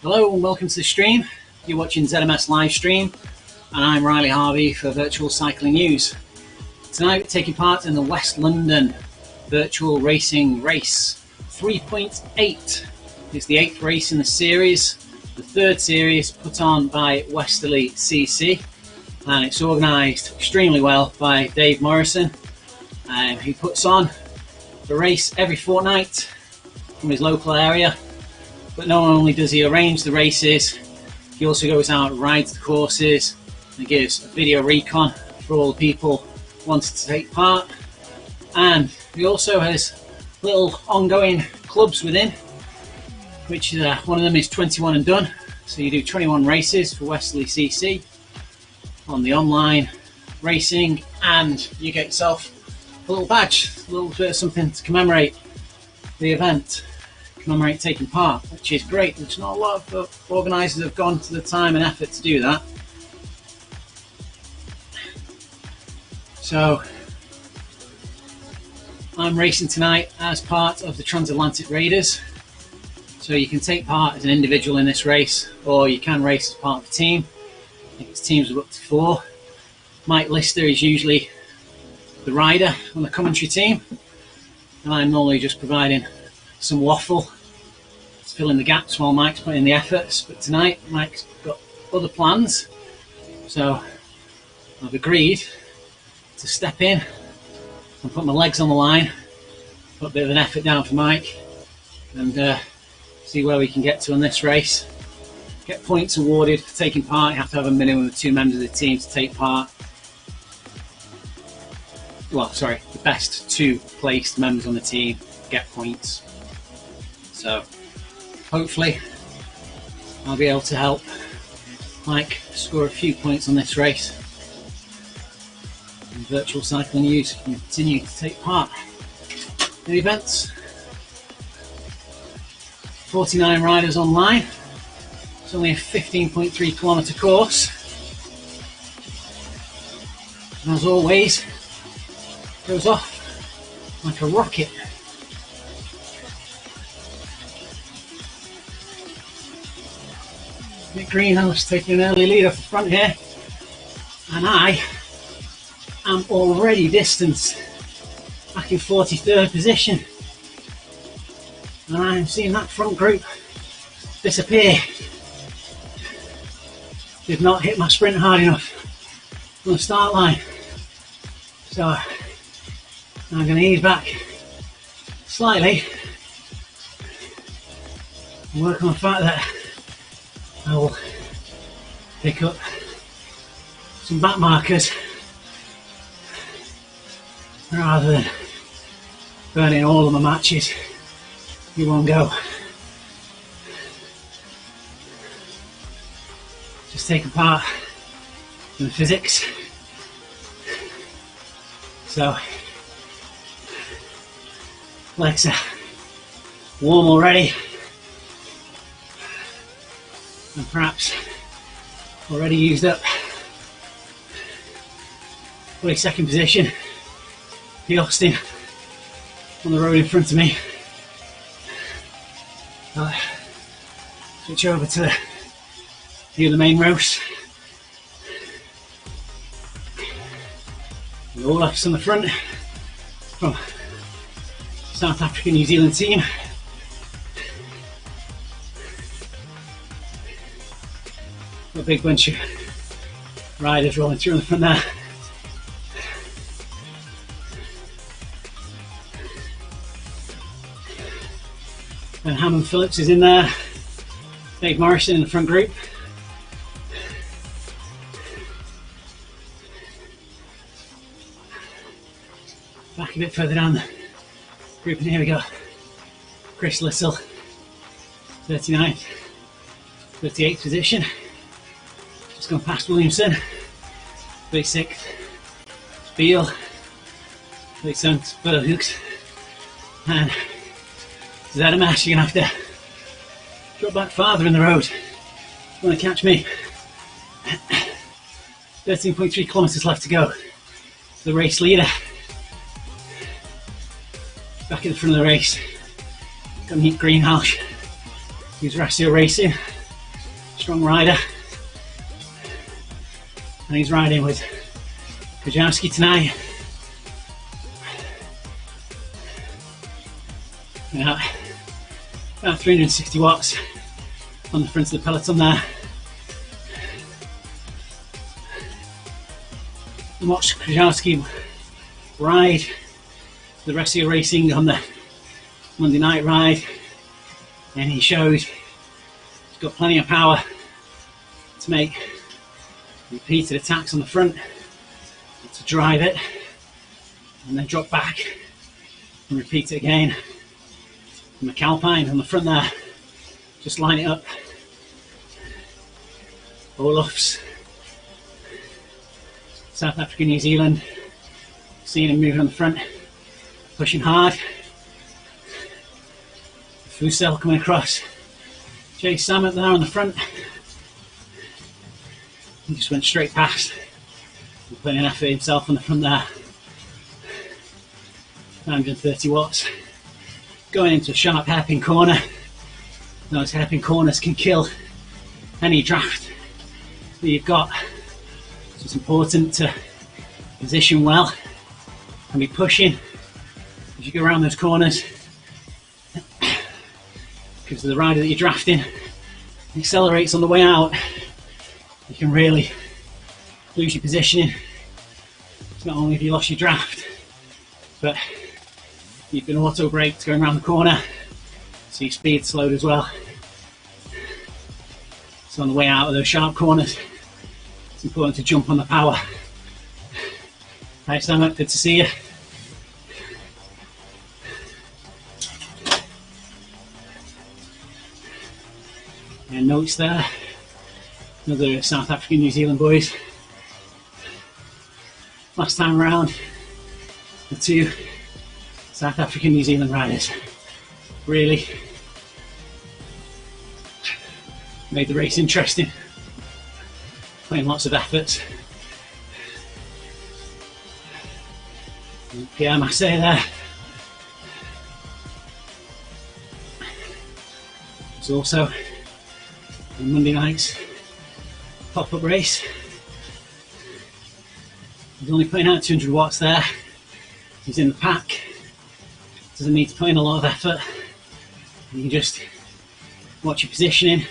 Hello and welcome to the stream. You're watching ZMS live stream and I'm Riley Harvey for Virtual Cycling News. Tonight we're taking part in the West London Virtual Racing Race 3.8. It's the 8th race in the series, the 3rd series put on by Westerly CC, and it's organised extremely well by Dave Morrison, who puts on the race every fortnight from his local area. But not only does he arrange the races, he also goes out and rides the courses and gives a video recon for all the people wanting to take part. And he also has little ongoing clubs within, which one of them is 21 and done. So you do 21 races for Westerly CC on the online racing, and you get yourself a little badge, a little bit of something to commemorate the event. Commemorate taking part, which is great. There's not a lot of organisers have gone to the time and effort to do that. So I'm racing tonight as part of the Transatlantic Raiders. So you can take part as an individual in this race, or you can race as part of the team. I think it's teams of up to 4. Mike Lister is usually the rider on the commentary team, and I'm normally just providing some waffle to fill in the gaps while Mike's putting in the efforts. But tonight Mike's got other plans, so I've agreed to step in and put my legs on the line, put a bit of an effort down for Mike, and see where we can get to in this race. Get points awarded for taking part. You have to have a minimum of 2 members of the team to take part. Well, sorry, the best 2 placed members on the team get points. So hopefully I'll be able to help Mike score a few points on this race. And Virtual Cycling News can continue to take part in the events. 49 riders online. It's only a 15.3 kilometre course. And as always, goes off like a rocket. Nick Greenhouse taking an early lead off the front here, and I am already distanced back in 43rd position, and I am seeing that front group disappear. Did not hit my sprint hard enough on the start line, so I'm going to ease back slightly and work on the fact that I will pick up some back markers rather than burning all of my matches in one go. Just taking part in the physics. So legs are warm already, and perhaps already used up. 42nd position, the Austin on the road in front of me. I'll switch over to the other main roast. The All Blacks on the front from South Africa New Zealand team. A big bunch of riders rolling through in the front there. And Hammond Phillips is in there. Dave Morrison in the front group. Back a bit further down the group, and here we go. Chris Little, 39th, 38th position. Just gone past Williamson, 36th, Beale, 37th, Burhooks, and ZMS. You're going to have to drop back farther in the road if you want to catch me. 13.3 kilometres left to go. The race leader back at the front of the race. Got Nick Greenhouse, who's Ratio Racing, strong rider, and he's riding with Krajewski tonight. Yeah, about 360 watts on the front of the peloton there. And watch Krajewski ride the rest of your racing on the Monday night ride, and he showed he's got plenty of power to make repeated attacks on the front, to drive it and then drop back and repeat it again. And McAlpine on the front there, just line it up. Olaf's South Africa, New Zealand, seeing him moving on the front, pushing hard. Fusel coming across. Jay Samet there on the front. He just went straight past. He's putting an effort himself on the front there. 930 watts. Going into a sharp hairpin corner. Those hairpin corners can kill any draft that you've got. So it's important to position well and be pushing as you go around those corners, because the rider that you're drafting accelerates on the way out. You can really lose your positioning. It's not only have you lost your draft, but you've been auto braked going around the corner, so your speed slowed as well. So on the way out of those sharp corners, it's important to jump on the power. Hi Sam, good to see you. And notes there, another South African, New Zealand boys. Last time around, the two South African, New Zealand riders really made the race interesting, putting lots of efforts. And Pierre Massé there. It's also on Monday night's pop-up race. He's only putting out 200 watts there. He's in the pack. Doesn't need to put in a lot of effort. You can just watch your positioning.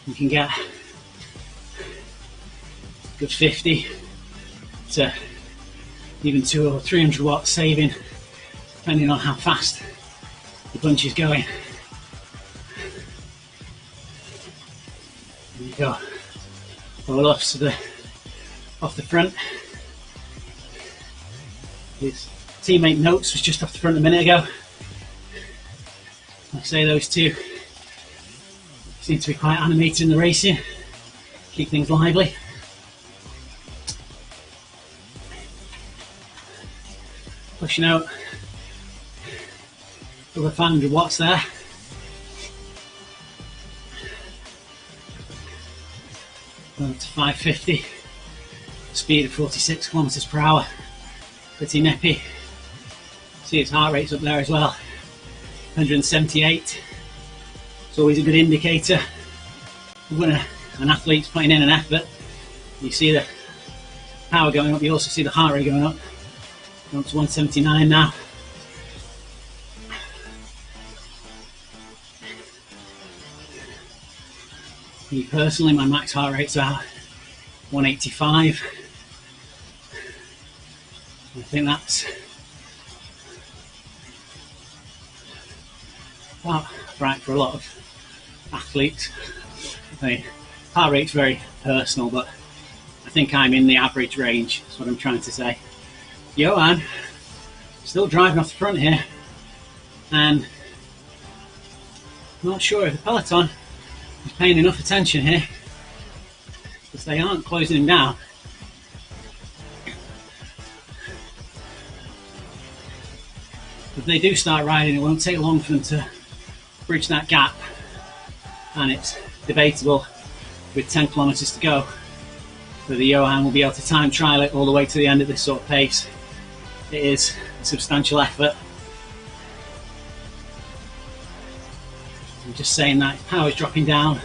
You can get a good 50 to even 200 or 300 watts saving, depending on how fast the bunch is going. There you go. All off the front. His teammate Notes was just off the front a minute ago. Like I say, those two seem to be quite animated in the racing, keep things lively. Pushing out over 500 watts there. Going to 550, speed of 46 kilometers per hour. Pretty nippy. See his heart rate's up there as well, 178. It's always a good indicator when an athlete's putting in an effort. You see the power going up, you also see the heart rate going up. Going up to 179 now. Me personally, my max heart rate's about 185. I think that's about right for a lot of athletes. I mean, heart rate's very personal, but I think I'm in the average range, that's what I'm trying to say. Johan, still driving off the front here, and I'm not sure if the peloton is paying enough attention here, because they aren't closing him down. If they do start riding, it won't take long for them to bridge that gap, and it's debatable with 10 kilometers to go whether Johan will be able to time trial it all the way to the end at this sort of pace. It is a substantial effort. I'm just saying that his power is dropping down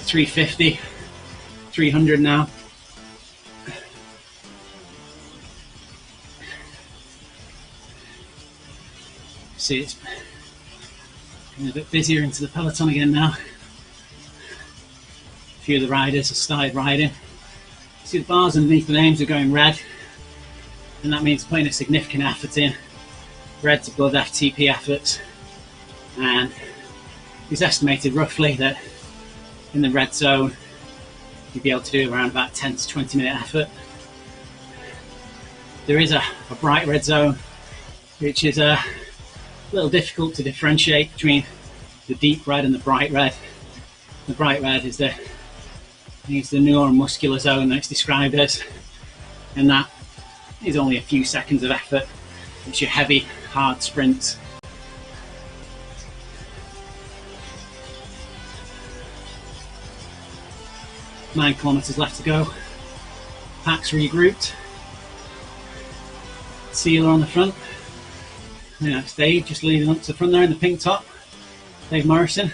350, 300 now. See, it's getting a bit busier into the peloton again now. A few of the riders have started riding. See, the bars underneath the names are going red, and that means putting a significant effort in. Red's above FTP efforts, and it's estimated roughly that in the red zone you'd be able to do around about 10 to 20 minute effort. There is a bright red zone, which is a little difficult to differentiate between the deep red and the bright red. The bright red is the neuromuscular zone that it's described as, and that is only a few seconds of effort. It's your heavy, hard sprints. Nine kilometers left to go. Pack's regrouped. Sealer on the front. And that's Dave just leading up to the front there in the pink top. Dave Morrison.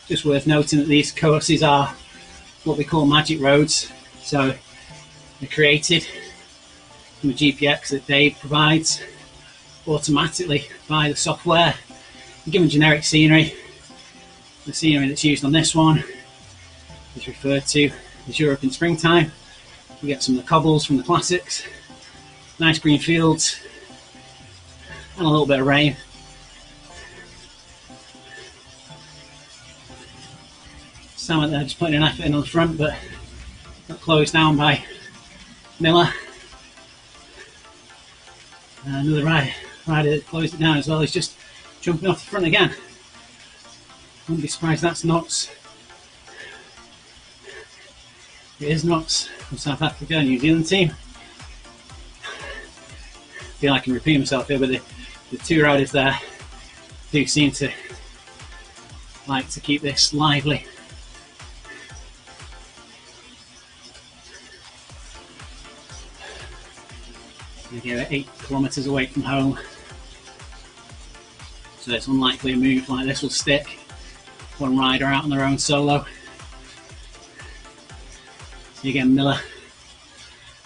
Just worth noting that these courses are what we call magic roads. So they're created from a GPX that Dave provides automatically by the software. You're given generic scenery. The scenery that's used on this one is referred to as Europe in springtime. You get some of the cobbles from the classics, nice green fields, and a little bit of rain. Sam there just putting an effort in on the front, but got closed down by Miller. And another rider that closed it down as well is just jumping off the front again. Wouldn't be surprised that's Knox. It is Knox from South Africa, New Zealand team. I feel I can repeat myself here, but the two riders there do seem to like to keep this lively. We're 8 kilometers away from home, so it's unlikely a move like this will stick. One rider out on their own solo. So again, Miller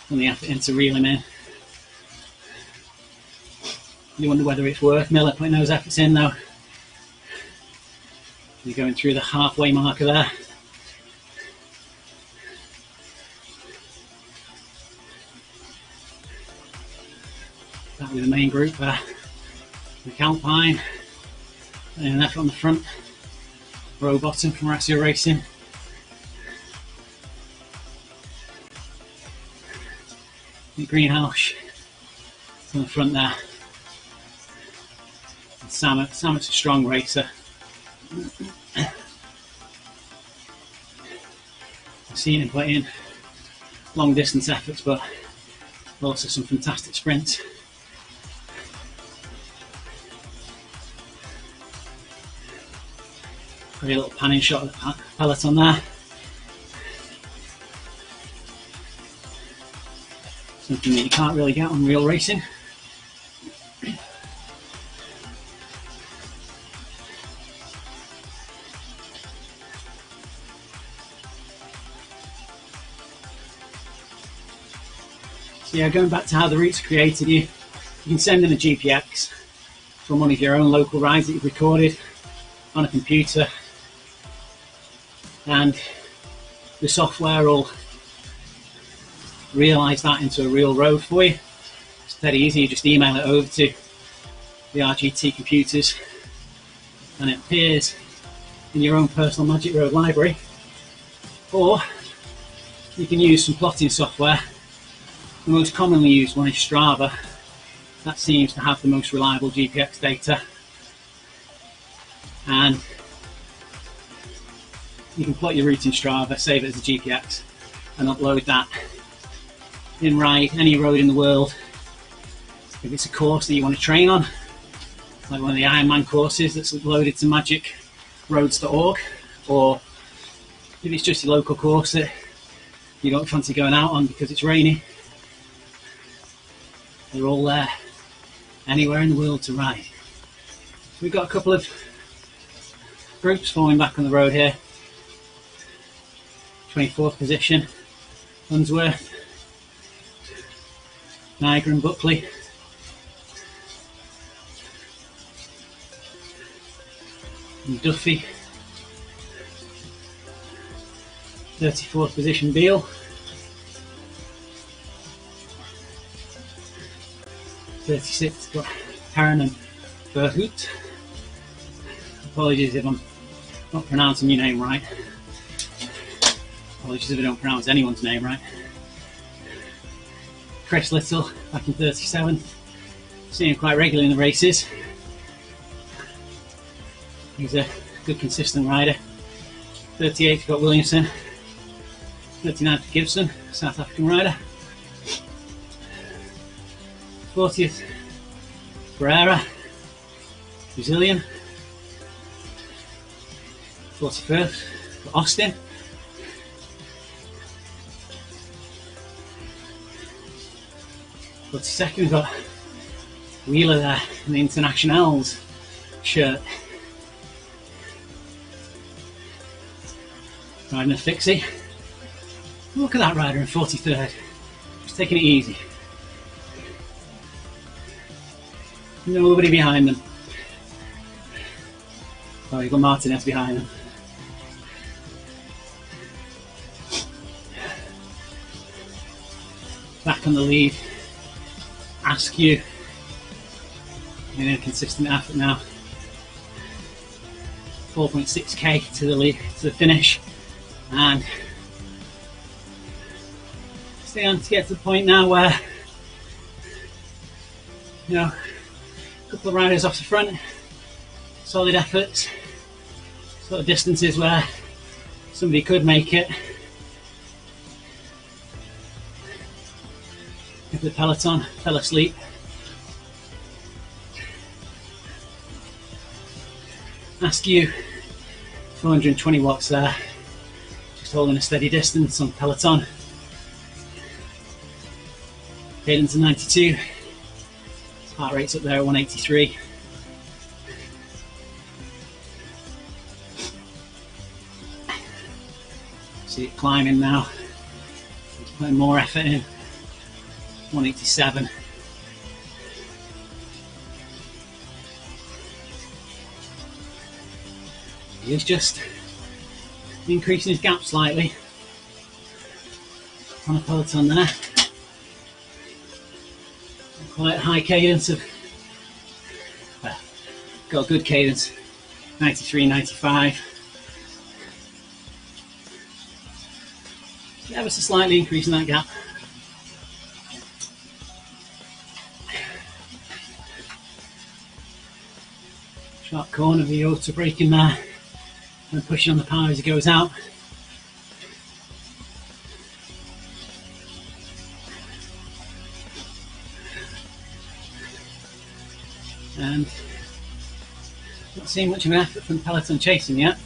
putting the effort into reel him in. You wonder whether it's worth Miller putting those efforts in though. You're going through the halfway marker there. That with the main group there. McAlpine and an effort on the front. Row bottom from Ratio Racing. The Greenhouse on the front there. And Sammett's a strong racer. I've seen him put in long distance efforts, but also some fantastic sprints. Great little panning shot of the peloton there. Something that you can't really get on real racing. So yeah, going back to how the routes are created, you can send in a GPX from one of your own local rides that you've recorded on a computer, and the software will realise that into a real road for you. It's dead easy, you just email it over to the RGT computers and it appears in your own personal Magic Road library. Or you can use some plotting software. The most commonly used one is Strava. That seems to have the most reliable GPX data, and you can plot your route in Strava, save it as a GPX and upload that in Ride, any road in the world. If it's a course that you want to train on, like one of the Ironman courses that's uploaded to magicroads.org, or if it's just a local course that you don't fancy going out on because it's rainy, they're all there, anywhere in the world to ride. So we've got a couple of groups forming back on the road here. 24th position, Unsworth, Niagara and Buckley. And Duffy. 34th position, Beale. 36th, got Heron and Berhout. Apologies if I'm not pronouncing your name right. Apologies if I don't pronounce anyone's name right. Chris Little, back in 37th. Seeing him quite regularly in the races. He's a good consistent rider. 38th, got Williamson. 39th, Gibson, South African rider. 40th, Pereira, Brazilian. 41st, Austin. 42nd, we've got Wheeler there in the Internationals shirt. Riding a fixie. Look at that rider in 43rd. Just taking it easy. Nobody behind them. Oh, you've got Martinez behind them. Back on the lead. Askew in a consistent effort now. 4.6k to the lead, to the finish, and stay on to get to the point now where, you know, a couple of riders off the front, solid efforts, sort of distances where somebody could make it. If the peloton fell asleep. Askew, 420 watts there, just holding a steady distance on peloton. Cadence of 92, heart rate's up there at 183. See it climbing now, it's putting more effort in. 187. He's just increasing his gap slightly on a peloton there. Quite a high cadence of, well, got a good cadence, 93, 95. Ever so slightly increasing that gap. Sharp corner, Viota braking there and pushing on the power as he goes out. And not seeing much of an effort from peloton chasing yet.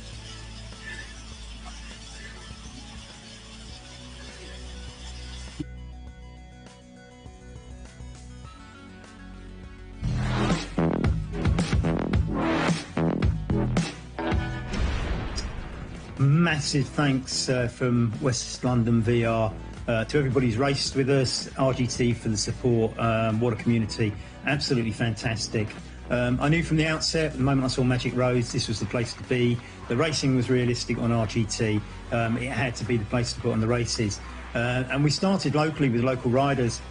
Massive thanks from West London VR to everybody who's raced with us, RGT for the support. What a community, absolutely fantastic. I knew from the outset, the moment I saw Magic Roads, this was the place to be. The racing was realistic on RGT. It had to be the place to put on the races. And we started locally with local riders.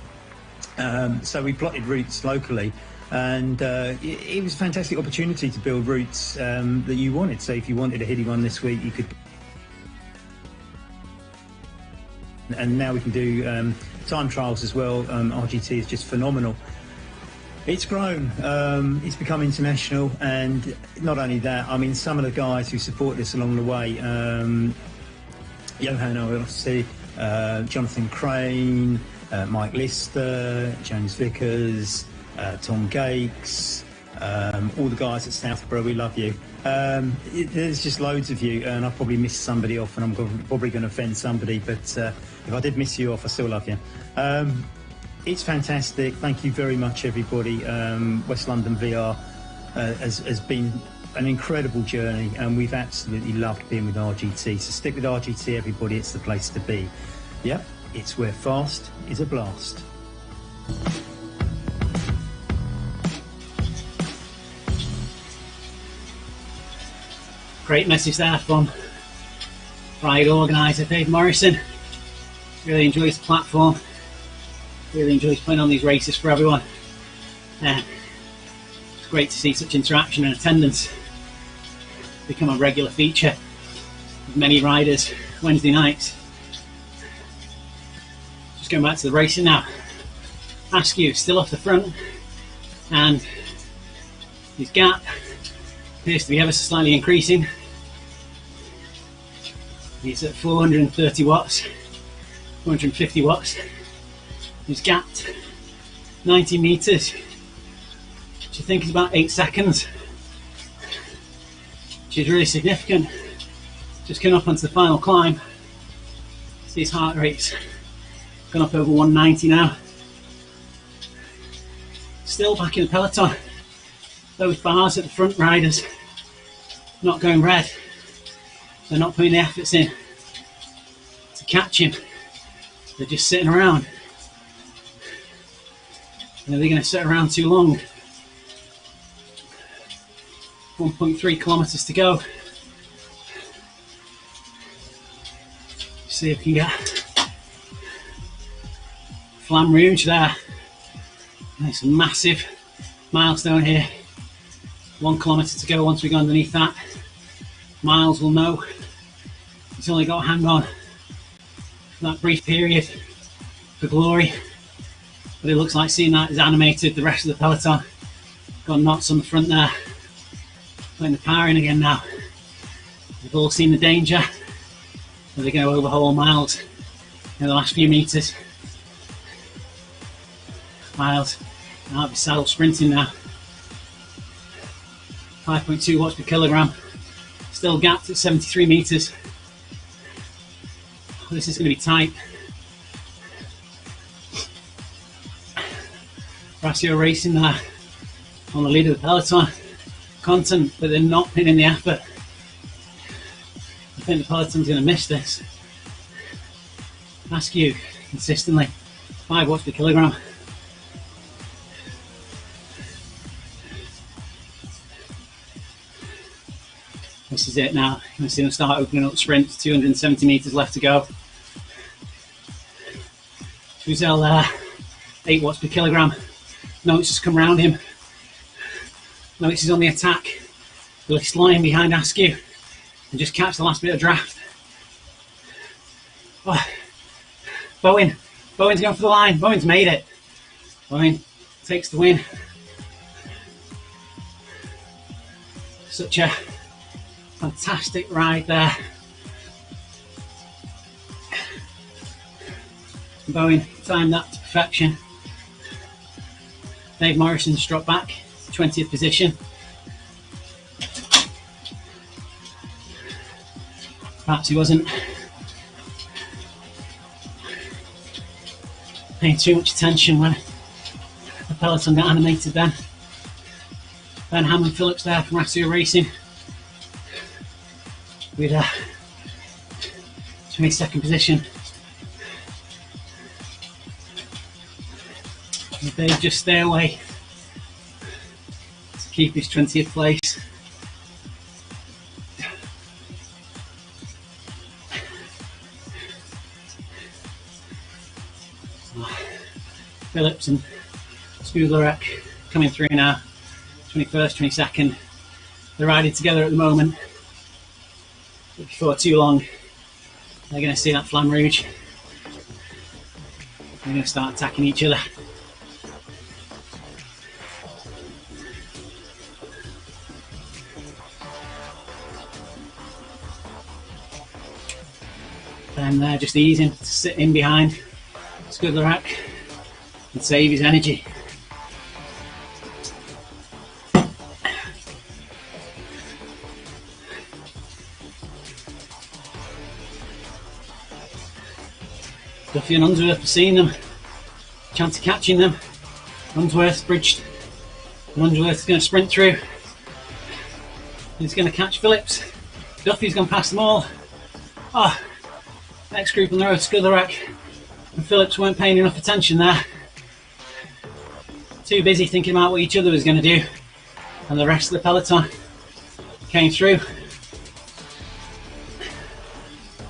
So we plotted routes locally. And it was a fantastic opportunity to build routes that you wanted. So if you wanted a hilly one this week, you could. And now we can do time trials as well. RGT is just phenomenal. It's grown, it's become international, and not only that, I mean, some of the guys who supported us along the way, Johan O'Rossi, Jonathan Crane, Mike Lister, James Vickers, Tom Gakes, all the guys at Southborough, we love you. There's just loads of you, and I've probably missed somebody off, and I'm probably going to offend somebody, but if I did miss you off, I still love you. It's fantastic. Thank you very much, everybody. West London VR has been an incredible journey, and we've absolutely loved being with RGT. So stick with RGT, everybody. It's the place to be. Yep, it's where fast is a blast. Great message there from ride organiser Dave Morrison. Really enjoys the platform, really enjoys putting on these races for everyone. It's great to see such interaction and attendance become a regular feature of many riders Wednesday nights. Just going back to the racing now. Askew still off the front, and his gap appears to be ever so slightly increasing. He's at 430 watts, 450 watts. He's gapped 90 meters, which I think is about 8 seconds, which is really significant. Just coming up onto the final climb. See his heart rate's gone up over 190 now. Still back in the peloton. Those bars at the front riders not going red. They're not putting the efforts in to catch him. They're just sitting around. And are they going to sit around too long? 1.3 kilometers to go. See if we can get Flam Rouge there. It's a massive milestone here. 1 kilometre to go. Once we go underneath that, Miles will know he's only got to hang on for that brief period for glory. But it looks like seeing that has animated the rest of the peloton. Got knots on the front there, putting the power in again now. They've all seen the danger. They're going to overhaul Miles in the last few metres. Miles out of his saddle sprinting now. 5.2 watts per kilogram. Still gapped at 73 metres. This is going to be tight. Brasio Racing there on the lead of the peloton. Content, but they're not putting in the effort. I think the peloton's going to miss this. Askew consistently 5 watts per kilogram. This is it now. You can see them start opening up the sprint. 270 metres left to go. Fuzel there, 8 watts per kilogram. Notes has come round him. Notes is on the attack. Will he slide in behind Askew and just catch the last bit of draft? Oh. Bowen's going for the line. Bowen's made it. Bowen takes the win. Such a fantastic ride there. Bowen timed that to perfection. Dave Morrison's dropped back, 20th position. Perhaps he wasn't paying too much attention when the peloton got animated then. Ben Hammond Phillips there from Brasio Racing with a 22nd position. If they just stay away to keep his 20th place. Phillips and Spudlerek coming through now, 21st, 22nd. They're riding together at the moment. But before too long, they're going to see that Flam Rouge. They're going to start attacking each other. And they're just easing to sit in behind Skudlerak and save his energy. Duffy and Unsworth have seen them, chance of catching them. Unsworth's bridged, and Unsworth's going to sprint through. He's going to catch Phillips. Duffy's gone past them all. Oh, next group on the road, Scutherwreck and Phillips weren't paying enough attention there. Too busy thinking about what each other was going to do. And the rest of the peloton came through.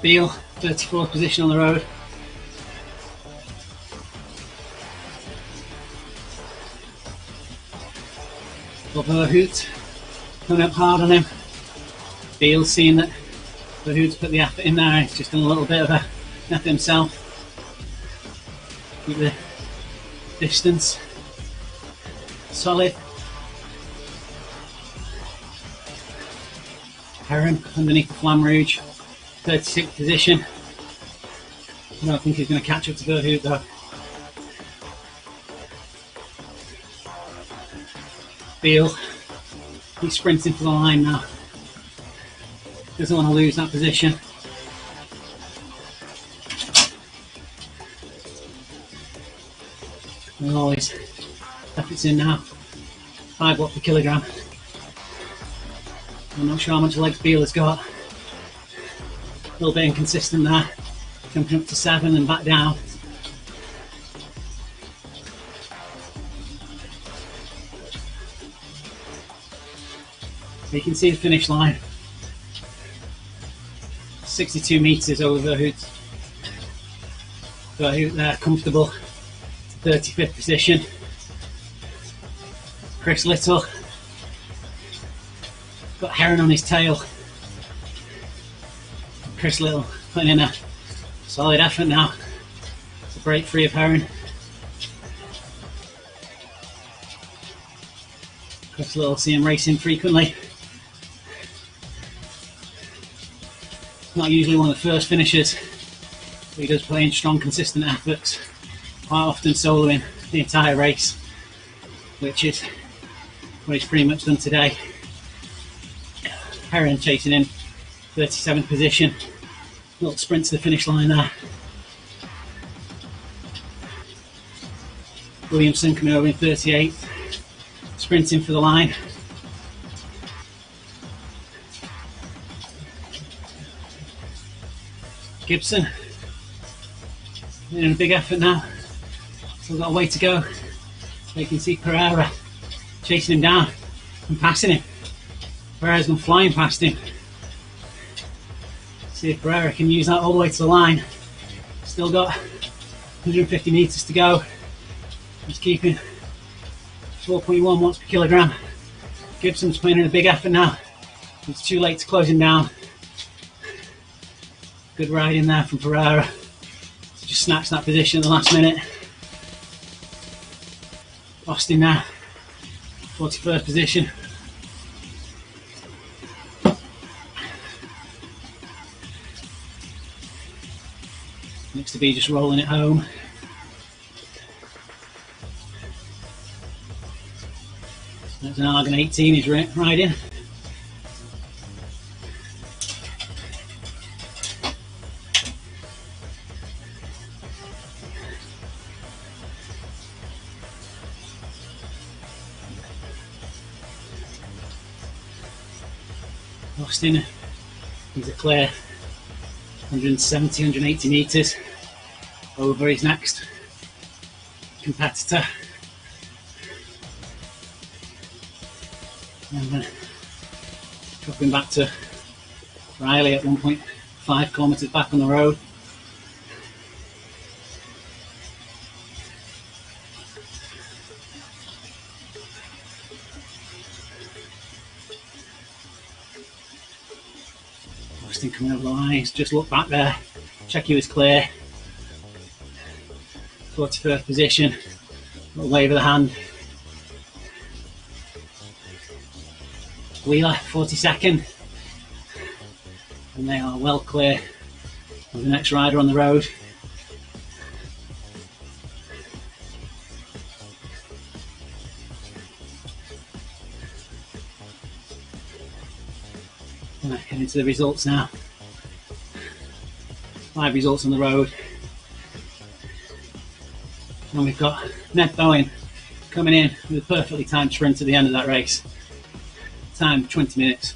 Beale, 34th position on the road. Verhoot coming up hard on him. Beale seeing that Verhoot's put the effort in there, he's just done a little bit of a effort himself. Keep the distance solid. Heron underneath the Flamme Rouge, 36th position. I don't think he's going to catch up to Verhoot though. Beale, he's sprinting for the line now. Doesn't want to lose that position. And always efforts in now. 5 watt per kilogram. I'm not sure how much legs Beale has got. A little bit inconsistent there. Jumping up to 7 and back down. You can see the finish line. 62 metres over Verhoot. Verhoot there, comfortable. 35th position. Chris Little got Heron on his tail. Chris Little putting in a solid effort now to break free of Heron. Chris Little, see him racing frequently. Not usually one of the first finishers, but he does play in strong, consistent efforts, quite often soloing the entire race, which is what he's pretty much done today. Heron chasing in 37th position, little sprint to the finish line there. Williamson coming over in 38th, sprinting for the line. Gibson in a big effort now, still got a way to go. You can see Pereira chasing him down and passing him. Pereira's gone flying past him. See if Pereira can use that all the way to the line. Still got 150 metres to go. He's keeping 4.1 watts per kilogram. Gibson's putting in a big effort now. It's too late to close him down. Good ride in there from Pereira. Just snatched that position at the last minute. Austin now, 41st position. Looks to be just rolling it home. There's an Argon 18 he's riding. Austin, he's a clear 170, 180 metres over his next competitor. And then dropping back to Riley at 1.5 kilometres back on the road. Austin coming over the lines, just look back there, check he was clear. 41st position, little wave of the hand. Wheeler, 42nd, and they are well clear of the next rider on the road. Getting into the results now. 5 results on the road. And we've got Ned Bowen coming in with a perfectly timed sprint at the end of that race. Time 20 minutes.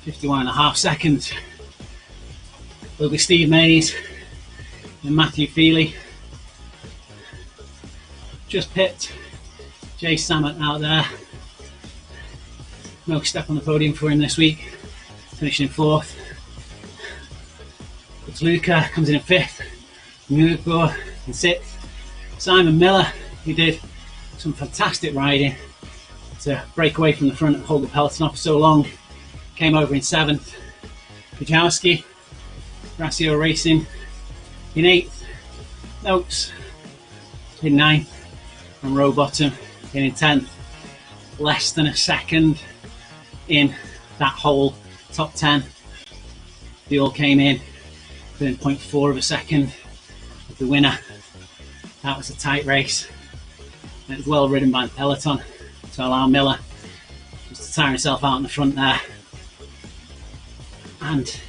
51.5 seconds. Will be Steve Mays and Matthew Feely. Just pipped Jay Samet out there. No step on the podium for him this week, finishing in 4th. It's Luca comes in 5th, Mugo in 6th. Simon Miller, who did some fantastic riding to break away from the front and hold the peloton off for so long, came over in 7th. Kujawski, Gracio Racing in 8th. Notes in 9th, and Rowbottom in 10th. Less than a second in that whole top 10. They all came in within 0.4 of a second of the winner. That was a tight race. It was well ridden by the peloton to allow Miller just to tire himself out in the front there, and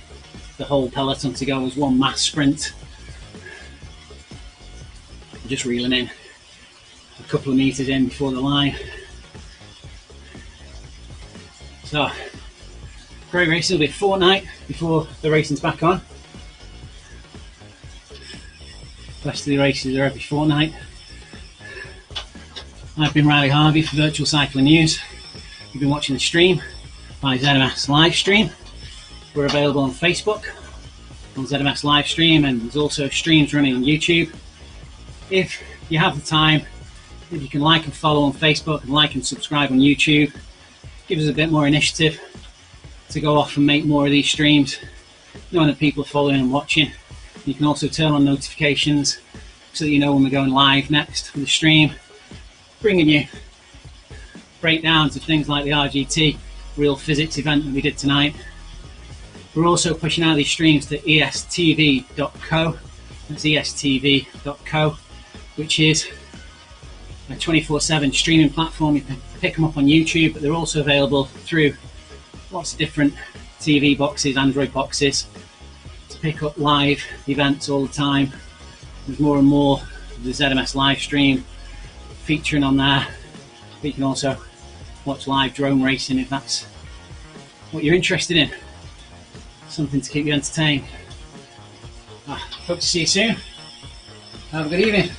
the whole peloton to go as one mass sprint. Just reeling in a couple of meters in before the line. So, great race. It'll be a fortnight before the racing's back on. The rest of the races are every fortnight. I've been Riley Harvey for Virtual Cycling News. You've been watching the stream by ZMS Livestream. We're available on Facebook on ZMS Livestream, and there's also streams running on YouTube. If you have the time, if you can like and follow on Facebook and like and subscribe on YouTube, gives us a bit more initiative to go off and make more of these streams, knowing that people are following and watching. You can also turn on notifications so that you know when we're going live next for the stream, bringing you breakdowns of things like the RGT Real Physics event that we did tonight. We're also pushing out these streams to estv.co. That's estv.co, which is a 24/7 streaming platform. You can pick them up on YouTube, but they're also available through lots of different TV boxes, Android boxes, to pick up live events all the time. There's more and more of the ZMS live stream featuring on there, but you can also watch live drone racing if that's what you're interested in. Something to keep you entertained. Hope to see you soon. Have a good evening.